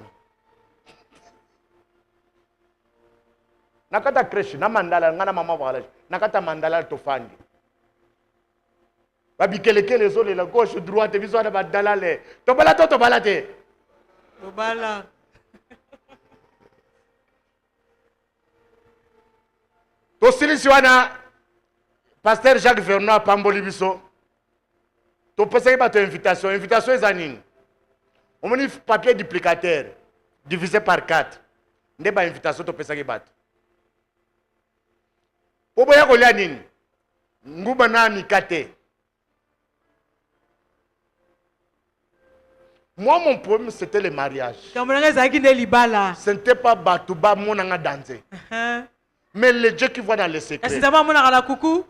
Na kata crèche na mandala ngana mama wala. Na kata mandala to fandi. Babikeleke les autres, la gauche, droite, et bisous à la dalale. Tobalate. Tobala. Tosilisi wana Pasteur Jacques Vernois pamboli biso. To pesa ba to invitation. Invitation eza nini? Omoni papier duplicateur divisé par 4. Nde ba invitation to pesa ba. Oboya kolia nini? Nguba na mikate. Moi, mon problème, c'était le mariage. Ce n'était pas Batouba, mon danser. Mais le Dieu qui voit dans les secrets.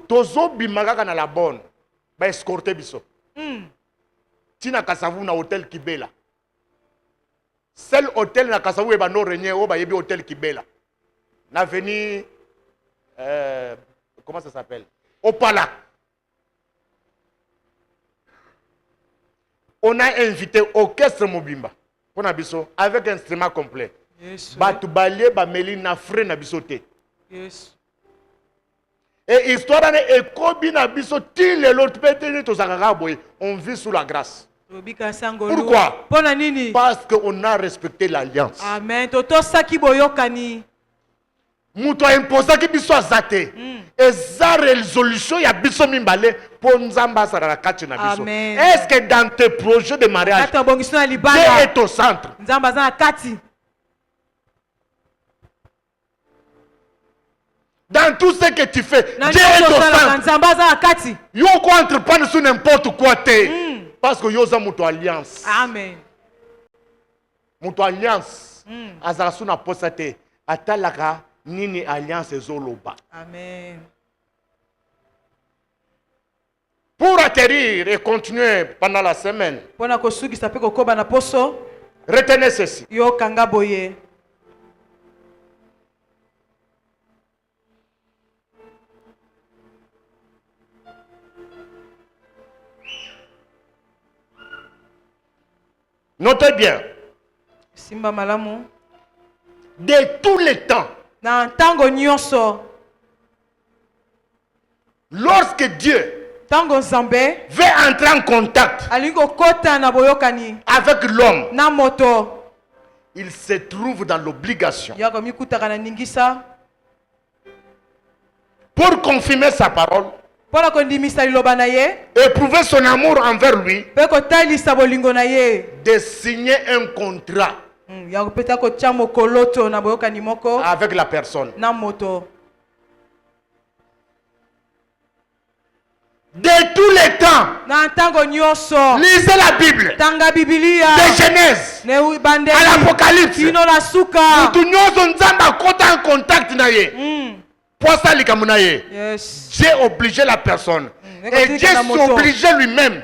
Tozo bimaga na la bonne. Ba escorter biso. Tina kasavu na hôtel Kibela. Seul hôtel na kasavu e ba no renier o ba yebi hôtel Kibela. Na venu comment ça s'appelle? Opala. On a invité orchestre Mobimba pour Nabiso avec instrument complet. Yes. Batu balé ba meli na frais na bisoté. Yes. Et histoire et kobi na biso til l'autre pété to zakaka boy, on vit sous la grâce. Pourquoi? Parce qu'on a respecté l'alliance. Amen. Toto saki boyokani. Muto imposa ki biso azate. Eza résolution ya biso mimbale pour nzamba sa la kati na biso. Est-ce que dans tes projets de mariage Dieu est au centre? Nzamba za kati. Dans tout ce que tu fais, Dieu est au centre. Yo ko entreprendre sur n'importe quoi te. Parce que yo za muto alliance. Amen. Muto alliance. Azara suna posate atalaka nini alliance zoloba. Amen. Pour atterrir et continuer pendant la semaine, retenez ceci. Yo kanga boye. Notez bien. Simba malamu. De tous les temps. Lorsque Dieu veut entrer en contact avec l'homme, il se trouve dans l'obligation pour confirmer sa parole, éprouver son amour envers lui, de signer un contrat avec la personne. De tous les temps, lisez la Bible, de Genèse à l'Apocalypse, nous en contact. Dieu obligeait la personne. Et Dieu s'obligeait lui-même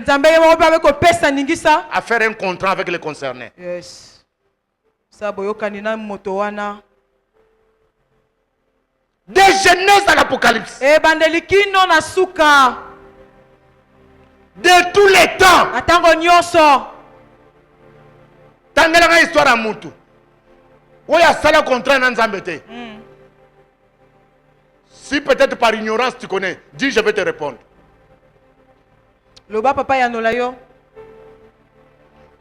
à faire un contrat avec les concernés. Yes. De Genèse à l'Apocalypse. De tous les temps. Tangela histoire à Moutou. Oya sala contrat na Nzambete. Si peut-être par ignorance tu connais, dis je vais te répondre. Loba papa yanolayo.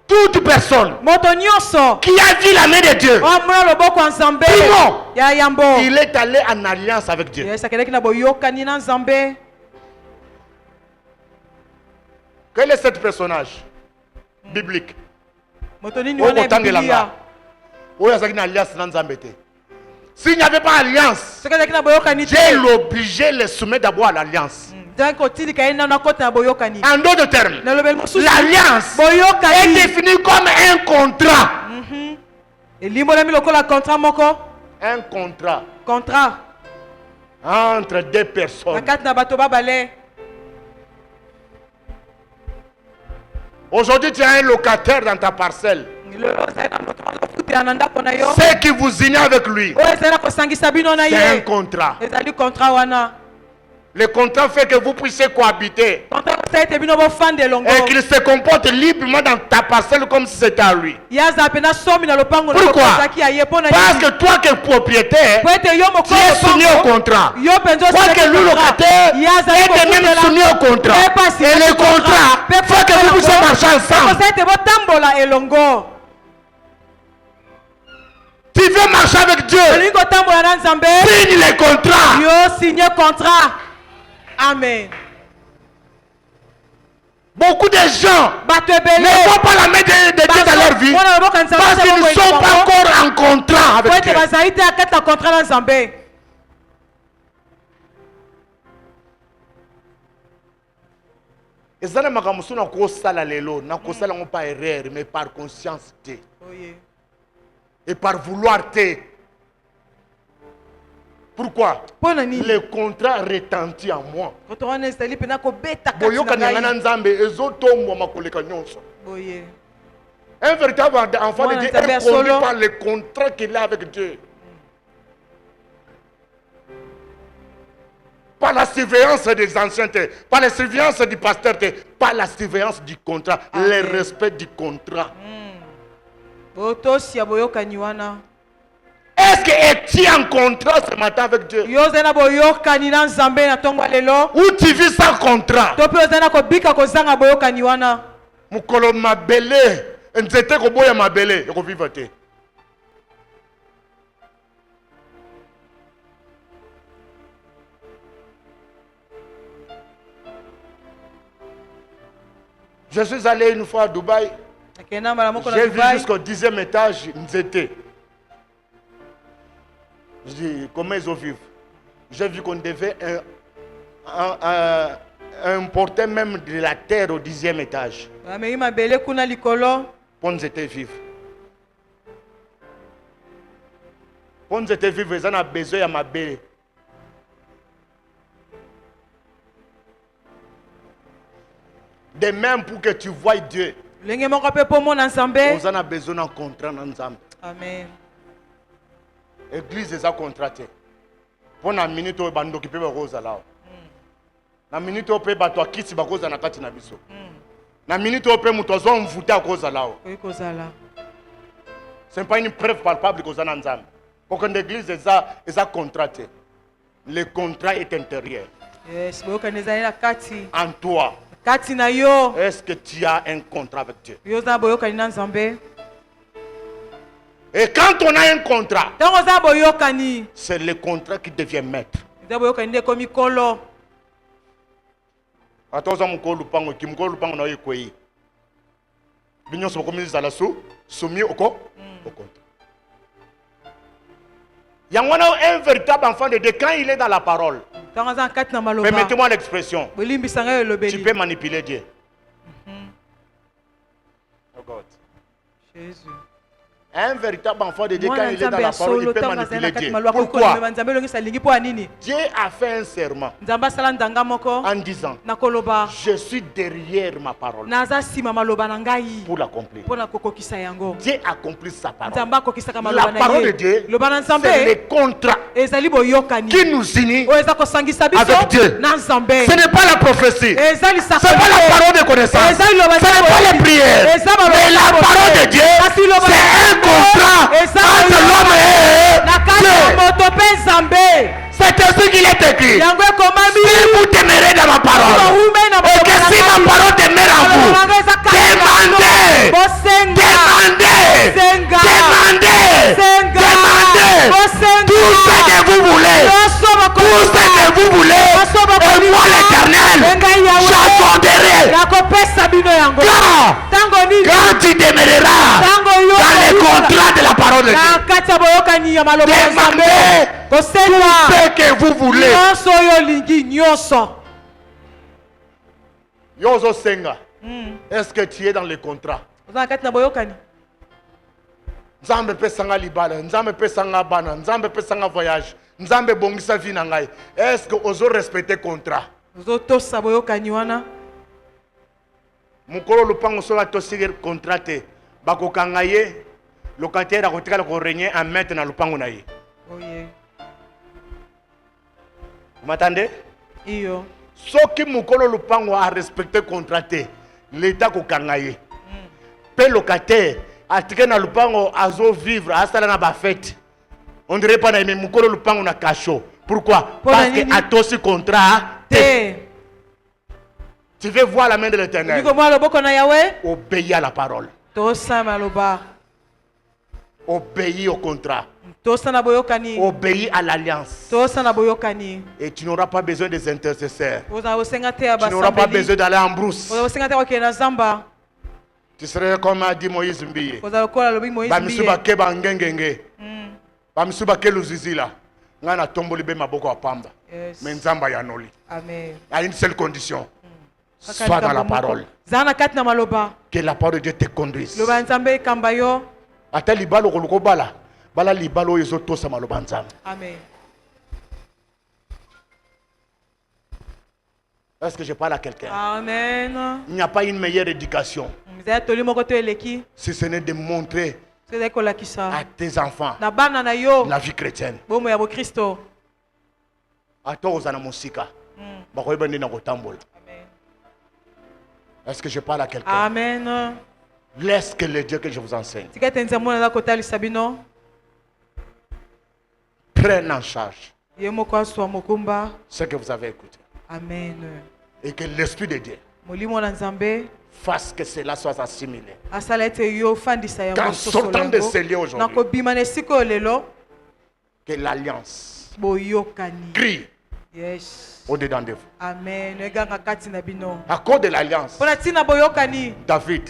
Toute personne qui a vu la main de Dieu, il est allé en alliance avec Dieu. Quel est ce personnage biblique? S'il n'y avait pas d'alliance, Dieu l'obligeait de soumettre d'abord à l'alliance. En d'autres termes, l'alliance est définie comme un contrat. Un contrat entre deux personnes. Aujourd'hui, tu as un locataire dans ta parcelle. C'est qui vous unit avec lui. C'est un contrat. Le contrat fait que vous puissiez cohabiter et qu'il se comporte librement dans ta parcelle comme si c'était à lui. Pourquoi? Parce que toi qui es propriétaire, tu es soumis au contrat. Toi qui es le locataire, tu es même soumis au contrat. Et le contrat fait que vous puissiez marcher ensemble. Tu veux marcher avec Dieu. Signe les contrats. Yo signé contrat. Amen. Beaucoup de gens ne voient pas la main de Dieu dans leur vie parce qu'ils ne sont pas encore en contrat avec Dieu. ezana makambo so na kosala lelo na kosala ngo pas erreur mais par conscience te et par vouloir te. Pourquoi? Le contrat retentit en moi. Boyoka nyangana nzambe ezotombo makoleka nyonso. Un véritable enfant de Dieu est conduit par le contrat qu'il a avec Dieu. Par la surveillance des anciens, par la surveillance du pasteur, par la surveillance du contrat, le respect du contrat. Est-ce que tu es en contrat ce matin avec Dieu? Ou tu vis sans contrat? Mukolo mabele, nzete koboya mabele, yoko vivre te. Je suis allé une fois à Dubaï. J'ai vu jusqu'au 10e étage Nzete. Je dis, comment ils vivent? J'ai vu qu'on devait importer même de la terre au 10e étage. Pour Nzete vivre. Pour Nzete vivre, ils ont besoin de ma belle. De même pour que tu vois Dieu. Vous en avez besoin d'un contrat ensemble. Amen. L'église est contratée. Pour la minute où on occupé la rose là. La minute où on peut battre qui si bakoza na kati na biso. La minute où on peut muto zo mvuta cause là. C'est pas une preuve palpable que na nzambe. Pour que l'église est contratée. Le contrat est intérieur. Yes, en toi. Est-ce que tu as un contrat avec Dieu? Et quand on a un contrat, c'est le contrat qui devient maître. Atoza mukolo pango kimukolo pango na yekwei. Binyo so komi zala soumis au contrat. Yangwana un véritable enfant de Dieu quand il est dans la parole. Permettez-moi l'expression. Tu peux manipuler Dieu. Oh God. Jésus. Un véritable enfant de Dieu, quand il est dans la parole, il peut manipuler Dieu. Pourquoi? Dieu a fait un serment en disant, je suis derrière ma parole pour l'accomplir. Dieu accomplit sa parole. La parole de Dieu, c'est le contrat qui nous unit avec Dieu. Ce n'est pas la prophétie, ce n'est pas la parole de connaissance, ce n'est pas les prières, mais la parole de Dieu, c'est un contrat entre l'homme et Dieu. C'est ainsi qu'il est écrit. Si vous demeurez dans ma parole, et que si ma parole demeure en vous, demandez, tout ce que vous voulez, et moi l'Éternel, j'accorderai. Quand tu demeureras dans les contrats de la parole de Dieu, demandez tout ce que vous voulez. Yozo Senga, est-ce que tu es dans les contrats? Nzambe pe sanga libala, Nzambe pe sanga bana, Nzambe pe sanga voyage, Nzambe bongisa vie na ngai. Est-ce que ozo respecter contrat? Mukolo lupango sola tosige contrat te. Bakokanga ye, locataire akotikala ko régner en maître na lupango na ye. Vous m'entendez? Soki mukolo lupango a respecté contrat te, l'état kokanga ye. Pe locataire atike na lupango azo vivre asala na ba fête. On dirait pas na mukolo lupango na cachot. Pourquoi? Parce que atosi contrat te. Tu veux voir la main de l'Éternel? Obéis à la parole. Obéis au contrat. Obéis à l'alliance. Et tu n'auras pas besoin des intercesseurs. Tu n'auras pas besoin d'aller en brousse. Tu serais comme a dit Moïse Mbiye. Bamisuba keba ngengenge. Bamisuba keluzizila. Ngana tomboli be maboko apamba. Mais nzamba ya noli. Amen. À une seule condition. Sois dans la parole. Que la parole de Dieu te conduise. Ata libalo koluko bala. Bala libalo yezoto sa maloba nzamba. Amen. Est-ce que je parle à quelqu'un? Amen. Il n'y a pas une meilleure éducation si ce n'est de montrer à tes enfants la vie chrétienne. Est-ce que je parle à quelqu'un? Amen. Laisse que le Dieu que je vous enseigne prenne en charge ce que vous avez écouté. Amen. Et que l'Esprit de Dieu fasse que cela soit assimilé. Qu'en sortant de ce lieu aujourd'hui, que l'alliance crie au-dedans de vous. Amen. À cause de l'alliance, David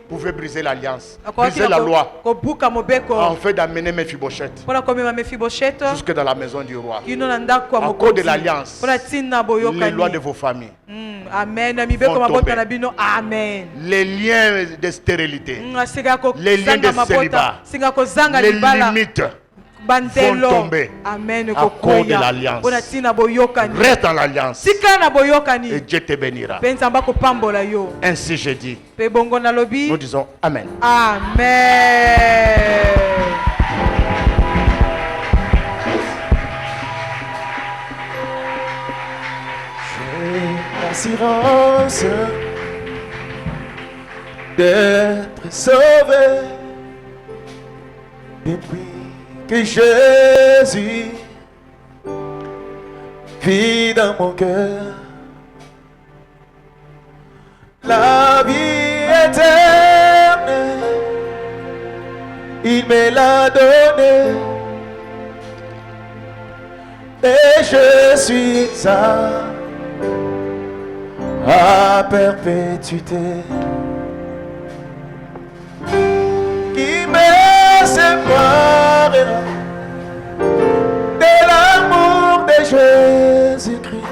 pouvait briser l'alliance, briser la loi, en fait d'amener Mephibosheth jusque dans la maison du roi. À cause de l'alliance, les lois de vos familles vont tomber. Les liens de stérilité, les liens de célibat, les limites vont tomber à cause de l'alliance. Reste dans l'alliance et Dieu te bénira. Ainsi je dis. Nous disons Amen. Amen. J'ai l'assurance d'être sauvé depuis que Jésus vit dans mon cœur. La vie éternelle, il me l'a donnée. Et je suis à perpétuité. Qui me séparera de l'amour de Jésus-Christ?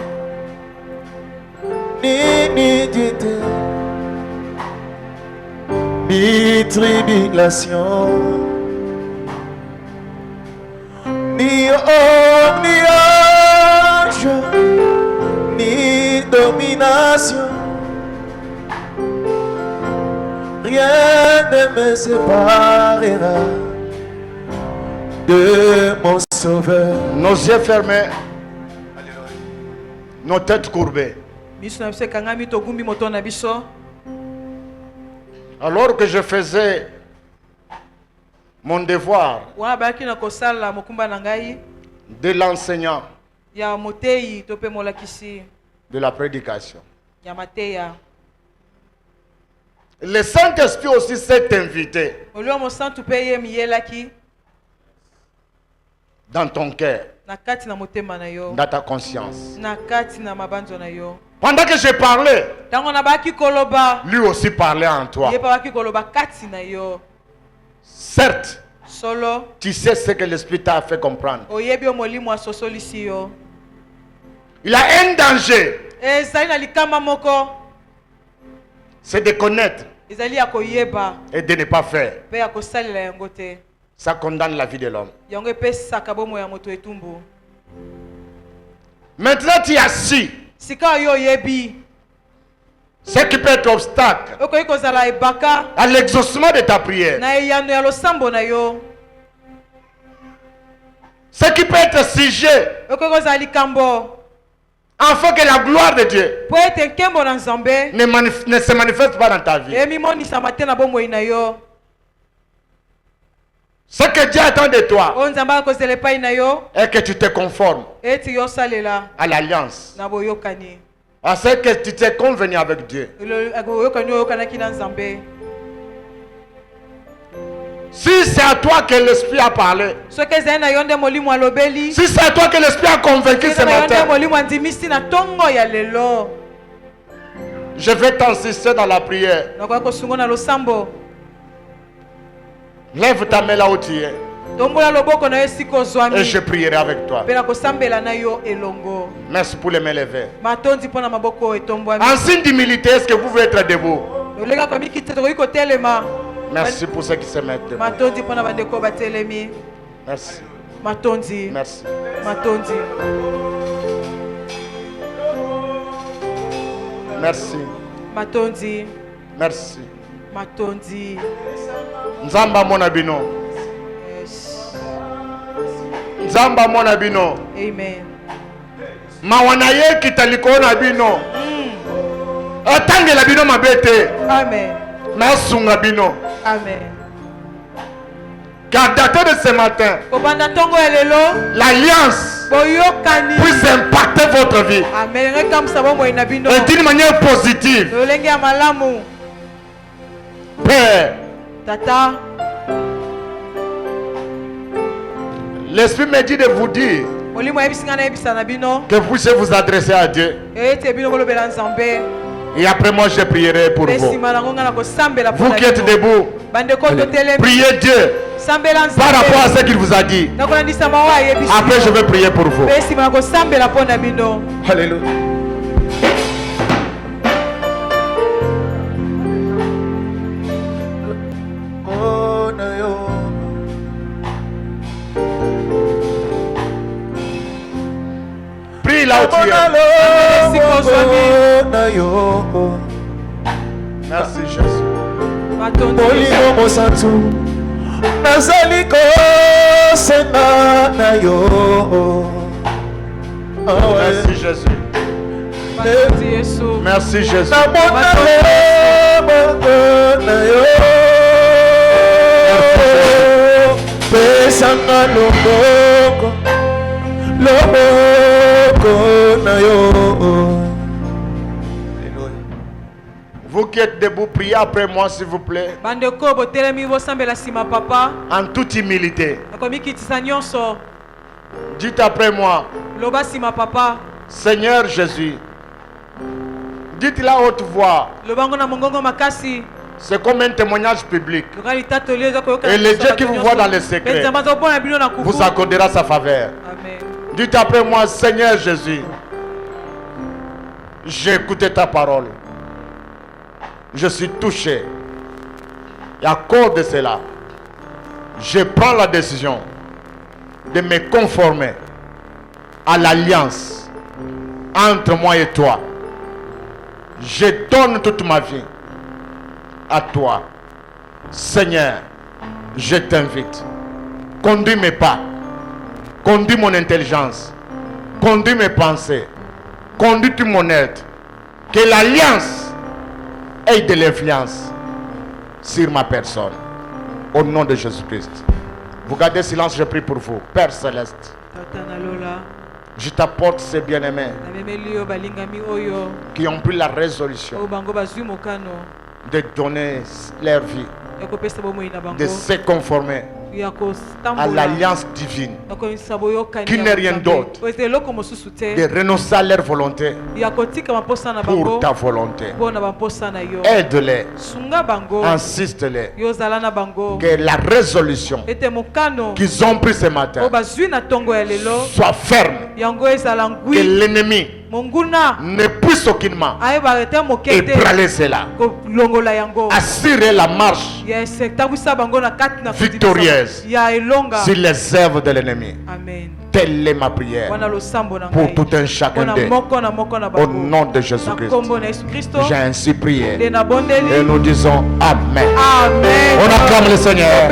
Ni nudité, ni tribulation, ni homme, ni ange, ni domination. Rien ne me séparera de mon Sauveur. Nos yeux fermés, nos têtes courbées. Alors que je faisais mon devoir de l'enseignant de la prédication, le Saint-Esprit aussi s'est invité dans ton cœur, dans ta conscience. Pendant que je parlais, lui aussi parlait en toi. Certes, tu sais ce que l'Esprit t'a fait comprendre. Il a un danger. C'est de connaître et de ne pas faire. Ça condamne la vie de l'homme. Maintenant, tu as su ce qui peut être obstacle à l'exaucement de ta prière. Ce qui peut être sujet afin que la gloire de Dieu ne se manifeste pas dans ta vie. Ce que Dieu attend de toi est que tu te conformes à l'alliance, à ce que tu t'es convenu Si c'est à toi que l'Esprit a parlé, si c'est à toi que l'Esprit a convaincu ce matin, je vais t'insister dans la prière. Lève ta main là où tu es. Et je prierai avec toi. Merci pour les mains levées. En signe d'humilité, est-ce que vous voulez être debout? Merci pour ceux qui se mettent debout. Merci. Merci. Merci. Merci. Nzamba monabino. Nzamba monabino. Amen. Mawanaye kitaliko na bino. Atange la bino mabete. Amen. Masunga bino. Amen. Car daté de ce matin, l'alliance puisse impacter votre vie. Amen. Et d'une manière positive. Père, Tata, l'Esprit me dit de vous dire que vous puissiez vous adresser à Dieu. Et après moi, je prierai pour vous. Vous qui êtes debout, priez Dieu par rapport à ce qu'il vous a dit. Après, je vais prier pour vous. Alléluia. Prie là où tu es. Merci Jésus. Merci Jésus. Merci Jésus. Vous qui êtes debout, priez après moi s'il vous plaît. En toute humilité. Dites après moi. Seigneur Jésus. Dites la haute voix. C'est comme un témoignage public. Et le Dieu qui vous voit dans les secrets vous accordera sa faveur. Amen. Dites après moi, Seigneur Jésus, j'ai écouté ta parole. Je suis touché. Et à cause de cela, je prends la décision de me conformer à l'alliance entre moi et toi. Je donne toute ma vie à toi. Seigneur, je t'invite. Conduis mes pas. Conduis mon intelligence. Conduis mes pensées. Conduis tout mon être. Que l'alliance ait de l'influence sur ma personne. Au nom de Jésus-Christ. Vous gardez silence, je prie pour vous. Père Céleste, je t'apporte ces bien-aimés qui ont pris la résolution de donner leur vie, de se conformer à l'alliance divine, qui n'est rien d'autre de renoncer à leur volonté pour ta volonté. Aide-les, insiste-les, que la résolution qu'ils ont prise ce matin soit ferme, que l'ennemi ne puisse aucunement ébranler cela. Assurer la marche victorieuse sur les œuvres de l'ennemi. Telle est ma prière pour tout un chacun d'eux. Au nom de Jésus-Christ, j'ai ainsi prié. Et nous disons Amen. On acclame le Seigneur.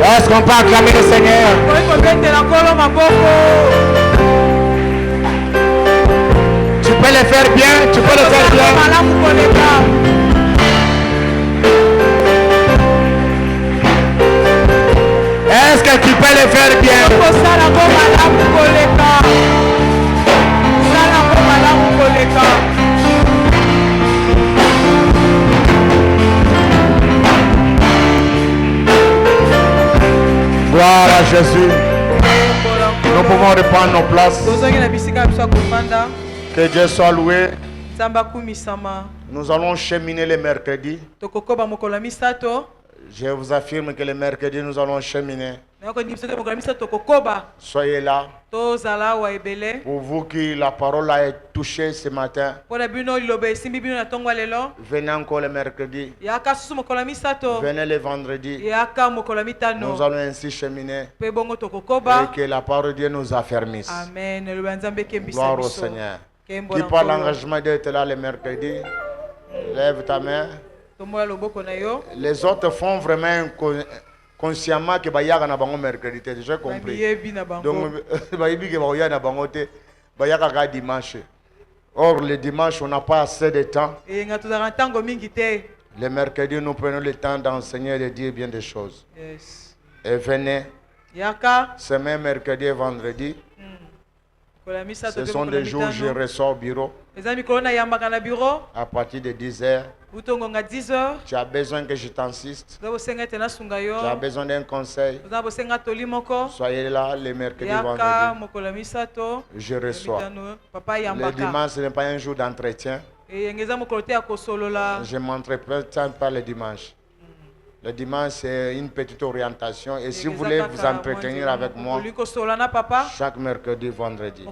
Est-ce qu'on peut acclamer le Seigneur? Tu peux le faire bien, tu peux le faire bien. Est-ce que tu peux le faire bien? Gloire à Jésus. Nous pouvons reprendre nos places. Que Dieu soit loué. Nous allons cheminer les mercredis. Je vous affirme que les mercredis, nous allons cheminer. Soyez là. Pour vous qui la parole a été touchée ce matin, venez encore le mercredi. Venez le vendredi. Nous allons ainsi cheminer. Et que la parole de Dieu nous affermisse. Gloire au Seigneur. Qui parle l'engagement d'être là le mercredi, lève ta main. Les autres font vraiment consciemment que bayaka na bango mercredi, j'ai compris. Donc bayibi ke baoya na bango te bayaka ka dimanche. Or le dimanche on n'a pas assez de temps. Le mercredi nous prenons le temps d'enseigner et de dire bien des choses. Et venez. Ce même mercredi et vendredi. Ce sont des jours où je ressors au bureau. À partir de 10h. Tu as besoin que je t'insiste. Tu as besoin d'un conseil. Soyez là les mercredis et vendredis. Je reçois. Le dimanche, ce n'est pas un jour d'entretien. Je ne m'entretiens pas le dimanche. Le dimanche, c'est une petite orientation. Et si vous voulez vous entretenir avec moi, chaque mercredi et vendredi,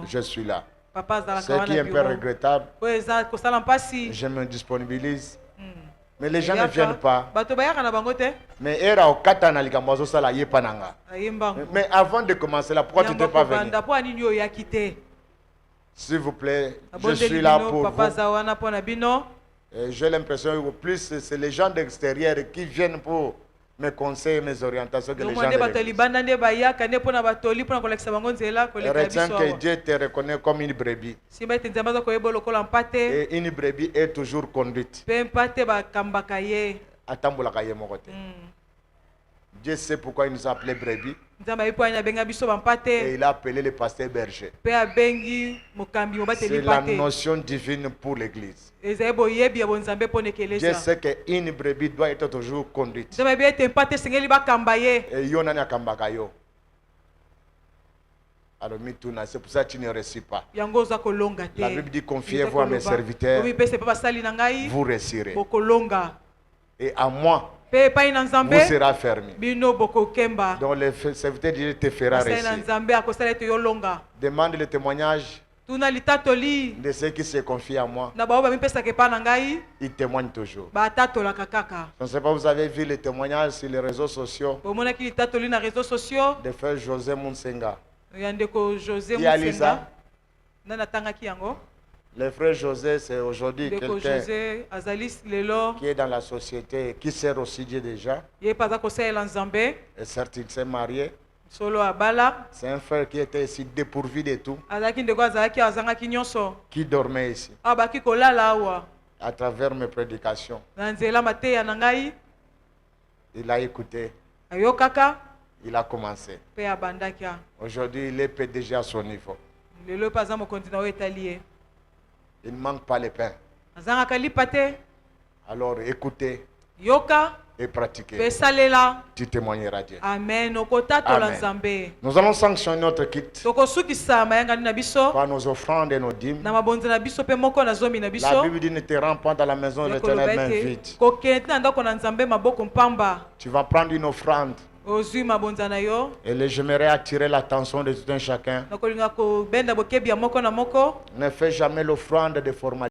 je suis là. Ce qui est un peu regrettable, je me disponibilise. Mais les gens ne viennent pas. Mais avant de commencer là, pourquoi tu ne t'es pas venu? S'il vous plaît, je suis là pour vous. J'ai l'impression que plus c'est les gens d'extérieur qui viennent pour mes conseils, mes orientations que les gens de l'église. Retiens que Dieu te reconnaît comme une brebis. Et une brebis est toujours conduite. Dieu sait pourquoi il nous a appelé brebis. Et il a appelé le pasteur berger. C'est la notion divine pour l'église. Dieu sait qu'une brebis doit être toujours conduite. Et alors, c'est pour ça que tu ne réussis pas. La Bible dit confiez-vous à mes serviteurs, vous réussirez. Et à moi, vous serez fermé. Donc le serviteur de Dieu te fera réussir. Demande le témoignage de ceux qui se confient à moi. Ils témoignent toujours. Je ne sais pas, vous avez vu les témoignages sur les réseaux sociaux de frère José Munsenga. Qui a lu ça? Le frère José, c'est aujourd'hui quelqu'un qui est dans la société, qui sert aussi Dieu déjà. Et certes, il s'est marié. C'est un frère qui était ici dépourvu de tout. Qui dormait ici. À travers mes prédications. Il a écouté. Il a commencé. Aujourd'hui, il est PDG à son niveau. Il ne manque pas le pain. Alors écoutez et pratiquez. Tu témoigneras Dieu. Amen. Amen. Nous allons sanctionner notre kit par nos offrandes et nos dîmes. La Bible dit ne te rends pas dans la maison de l'Éternel main vide. Tu vas prendre une offrande. Et j'aimerais attirer l'attention de tout un chacun. Ne fais jamais l'offrande de formalité.